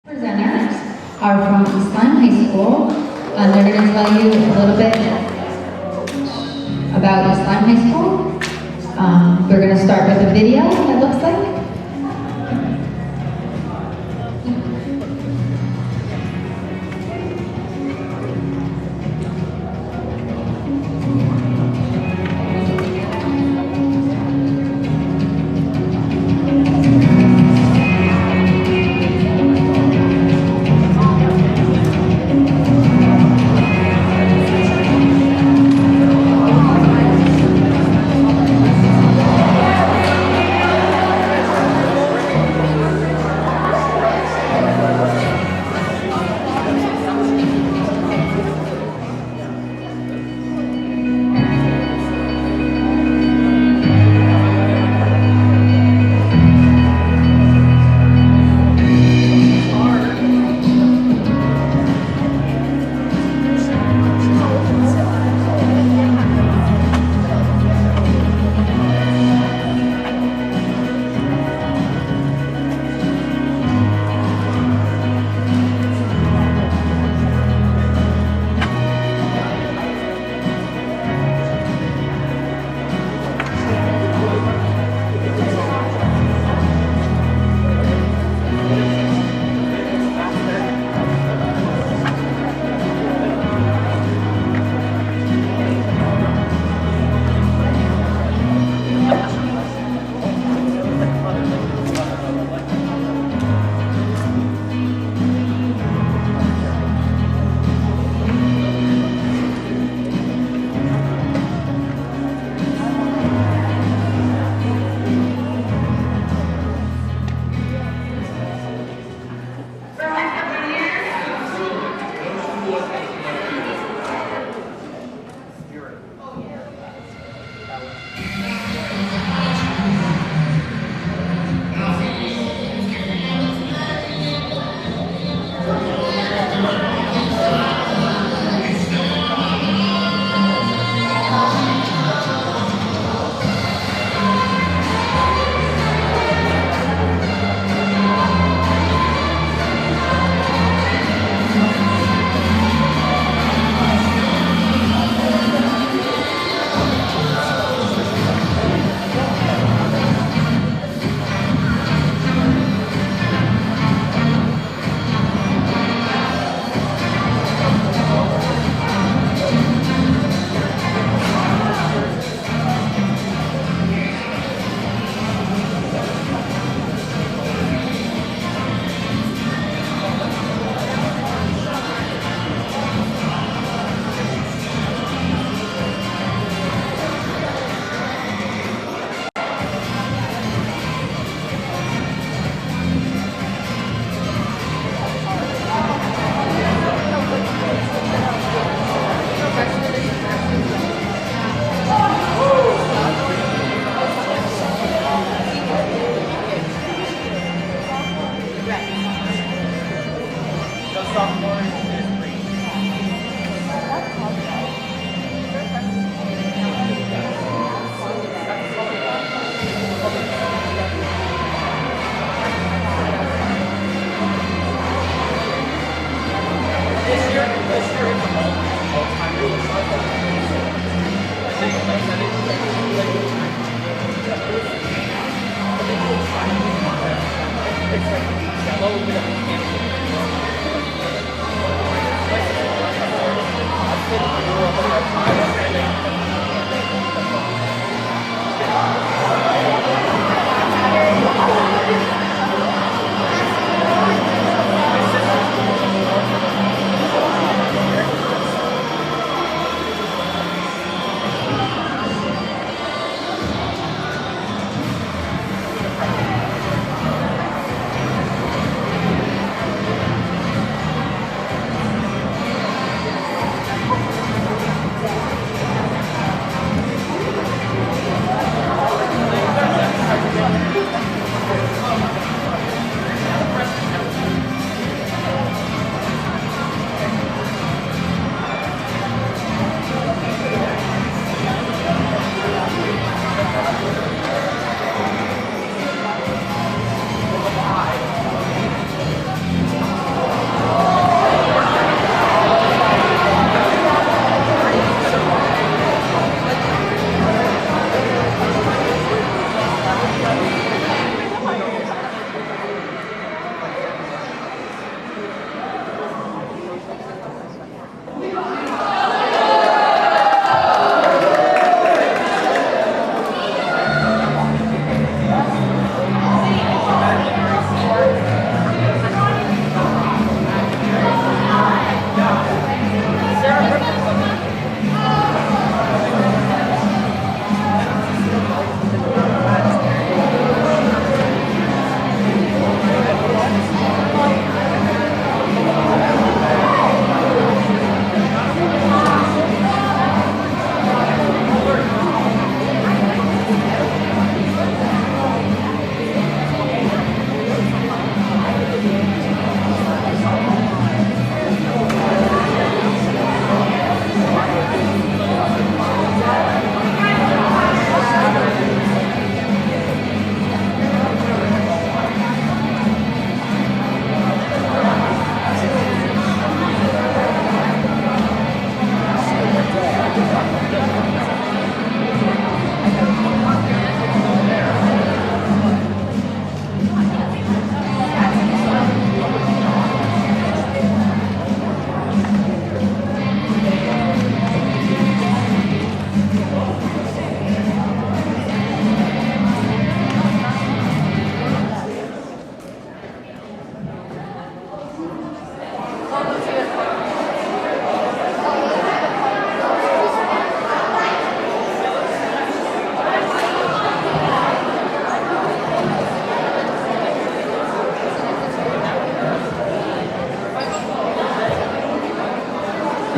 Presenters are from Eastline High School. They're going to tell you a little bit about Eastline High School. We're going to start with a video, it looks like.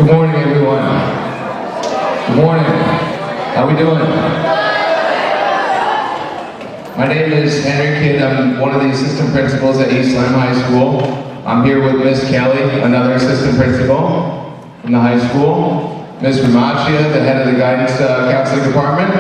Good morning, everyone. Good morning. How we doing? My name is Henry Kidd. I'm one of the assistant principals at Eastland High School. I'm here with Miss Kelly, another assistant principal from the high school. Miss Ramachia, the head of the guidance counseling department,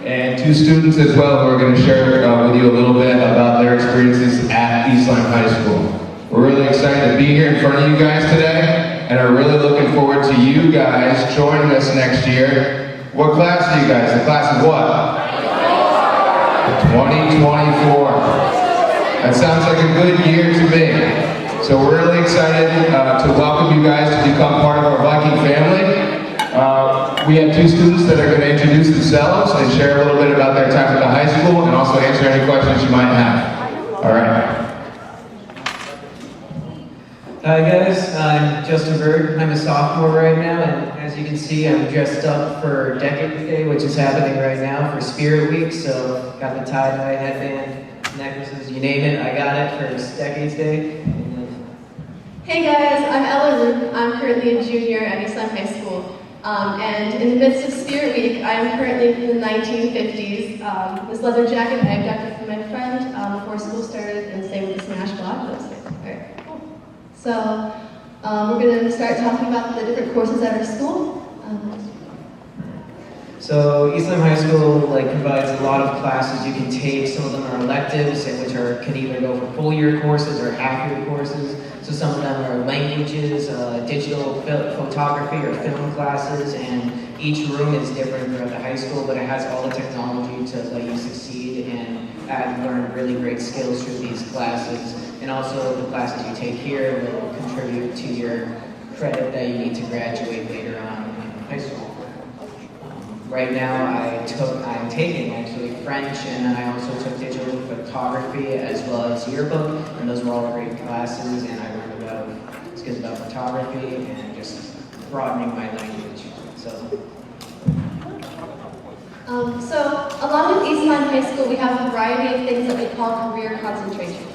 and two students as well who are going to share with you a little bit about their experiences at Eastland High School. We're really excited to be here in front of you guys today, and are really looking forward to you guys joining us next year. What class are you guys? The class of what? 2024. That sounds like a good year to me. So we're really excited to welcome you guys to become part of our Viking family. We have two students that are going to introduce themselves and share a little bit about their time at the high school and also answer any questions you might have. All right. Hi guys, I'm Justin Bird. I'm a sophomore right now, and as you can see, I'm dressed up for Decades Day, which is happening right now for Spirit Week. So got the tie-dye headband, necklaces, you name it, I got it for Decades Day. Hey guys, I'm Ella Roop. I'm currently a junior at Eastland High School. And in the midst of Spirit Week, I'm currently from the 1950s. This leather jacket I abducted from my friend before school started, and stay with the smash block. That was it. All right, cool. So, We're going to start talking about the different courses at our school. So Eastland High School provides a lot of classes you can take. Some of them are electives, and which can either go for full year courses or half year courses. So some of them are languages, digital photography or film classes, and each room is different throughout the high school, but it has all the technology to let you succeed and learn really great skills through these classes. And also the classes you take here will contribute to your credit that you need to graduate later on in high school. Right now I'm taking actually French, and then I also took digital photography as well as yearbook, and those were all great classes, and I learned about skills about photography and just broadening my language. So along with Eastline High School, we have a variety of things that we call career concentrations.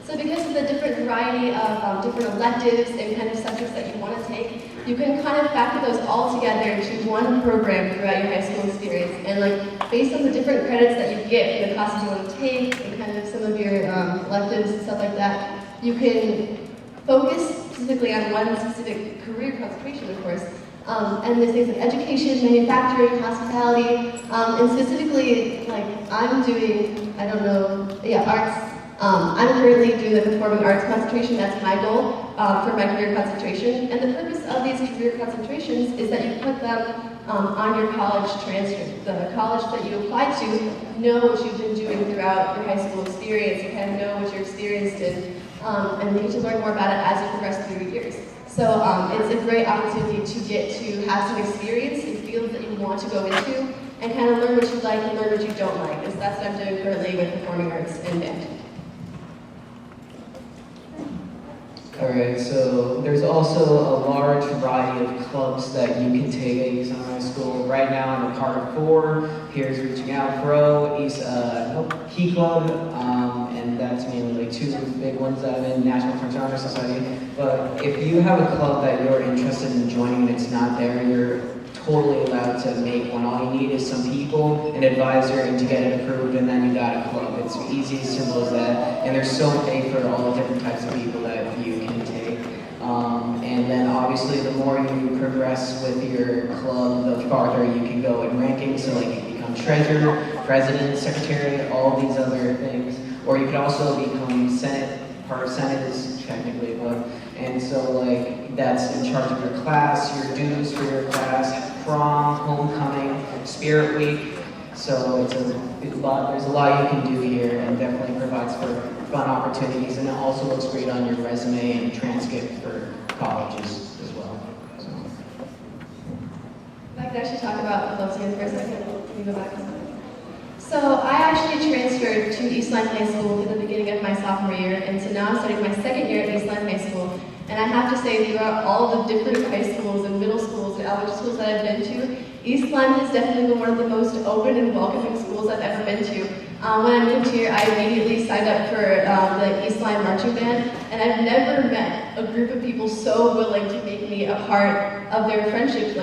So because of the different variety of different electives and kind of subjects that you want to take, you can kind of factor those all together into one program throughout your high school experience. And based on the different credits that you get for the classes you want to take and kind of some of your electives and stuff like that, you can focus specifically on one specific career concentration, of course. And there's things like education, manufacturing, hospitality, and specifically, I'm doing, arts. I'm currently doing the performing arts concentration. That's my goal for my career concentration. And the purpose of these career concentrations is that you put them on your college transcript. The college that you apply to know what you've been doing throughout your high school experience. You kind of know what you're experienced in, and you get to learn more about it as you progress through your years. So it's a great opportunity to get to have some experience in fields that you want to go into and kind of learn what you like and learn what you don't like. Because that's what I'm doing currently with performing arts and band. Alright, so there's also a large variety of clubs that you can take at Eastland High School. Right now I'm a Carter 4, here's Reaching Out Pro, Key Club, and that's mainly two big ones that I'm in, National French Honor Society. But if you have a club that you're interested in joining and it's not there, you're totally allowed to make one. All you need is some people, an advisor, and to get it approved, and then you got a club. It's easy, simple as that. And there's so many for all different types of people that you can take. And then obviously the more you progress with your club, the farther you can go in rankings. So you can become treasurer, president, secretary, all these other things. Or you can also become Senate. Part of Senate is technically a club. And so that's in charge of your class, your dues for your class, prom, homecoming, spirit week. So there's a lot you can do here, and definitely provides for fun opportunities, and it also looks great on your resume and transcript for colleges as well. So. I could actually talk about clubs again for a second. Can you go back? So I actually transferred to Eastline High School at the beginning of my sophomore year, and so now I'm starting my second year at Eastline High School. And I have to say, throughout all the different high schools and middle schools and elementary schools that I've been to, Eastline has definitely been one of the most open and welcoming schools I've ever been to. When I moved here, I immediately signed up for the Eastline marching band, and I've never met a group of people so willing to make me a part of their friendship,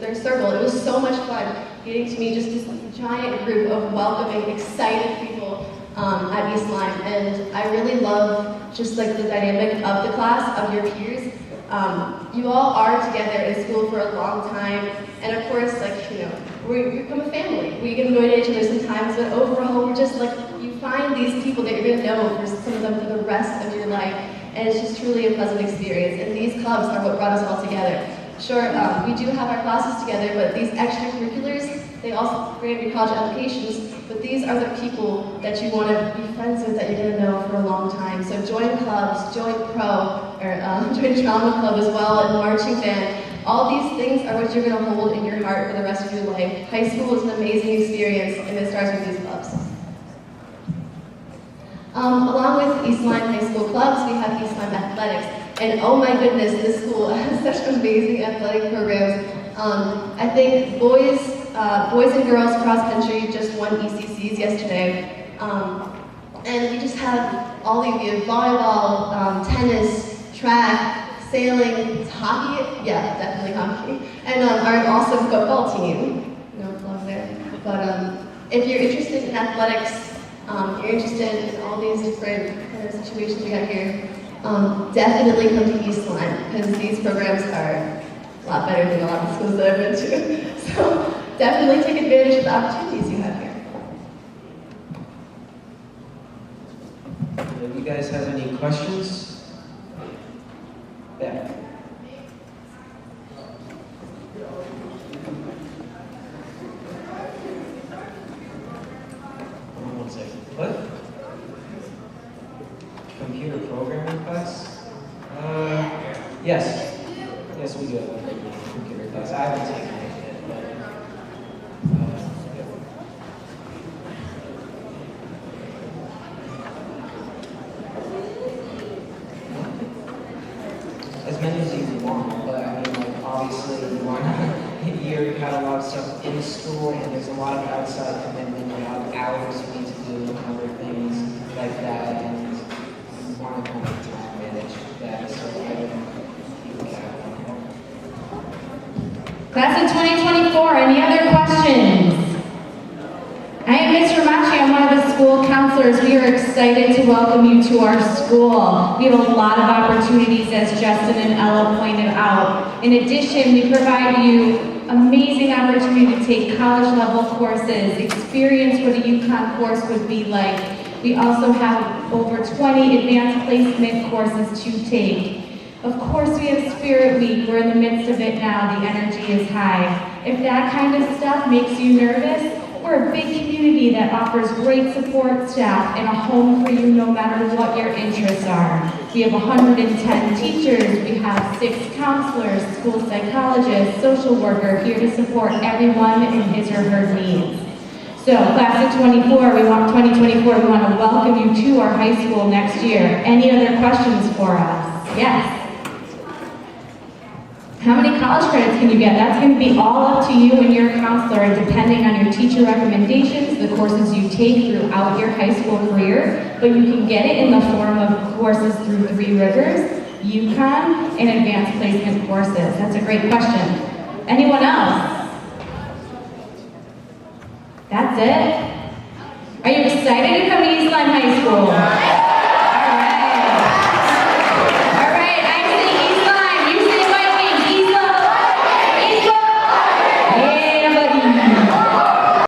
their circle. It was so much fun getting to meet just this giant group of welcoming, excited people at Eastline, and I really love just the dynamic of the class, of your peers. You all are together in school for a long time, and of course, we become a family. We get annoyed at each other sometimes, but overall, we're just you find these people that you're gonna know for some of them for the rest of your life, and it's just truly a pleasant experience. And these clubs are what brought us all together. Sure, we do have our classes together, but these extracurriculars, they also grant your college applications, but these are the people that you want to be friends with, that you're going to know for a long time. So join clubs, join pro, or join drama club as well, and marching band. All these things are what you're going to hold in your heart for the rest of your life. High school is an amazing experience, and it starts with these clubs. Along with Eastline High School clubs, we have Eastline Athletics. And oh my goodness, this school has such amazing athletic programs. I think boys and girls cross country just won ECCs yesterday. And we just have all of you, volleyball, tennis, track, sailing, hockey, yeah, definitely hockey, and our awesome football team. No plug there. But if you're interested in athletics, you're interested in all these different kind of situations we have here, definitely come to East Lyme because these programs are a lot better than a lot of the schools that I've been to. So definitely take advantage of the opportunities you have here. Do you guys have any questions? Yeah. One second. What? Computer programming class? Yes. Yes, we do have a computer class. I haven't taken it yet, but as many as you want, but I mean, like, obviously you want you have a lot of stuff in school, and there's a lot of outside commitment, a lot of hours you need to do, and other things like that, and you want to kind of time manage that, so I don't keep account. Class of 2024, any other questions? I am Ms. Ramachi, I'm one of the school counselors. We are excited to welcome you to our school. We have a lot of opportunities, as Justin and Ella pointed out. In addition, we provide you amazing opportunity to take college level courses, experience what a UConn course would be like. We also have over 20 advanced placement courses to take. Of course, we have Spirit Week. We're in the midst of it now. The energy is high. If that kind of stuff makes you nervous, we're a big community that offers great support staff and a home for you no matter what your interests are. We have 110 teachers, we have 6 counselors, school psychologists, social worker here to support everyone in his or her needs. So, class of 2024, we want to welcome you to our high school next year. Any other questions for us? Yes. How many college credits can you get? That's going to be all up to you and your counselor, depending on your teacher recommendations, the courses you take throughout your high school career, but you can get it in the form of courses through 3 Rivers, UConn, and advanced placement courses. That's a great question. Anyone else? That's it? Are you excited to come to East Lyme High School?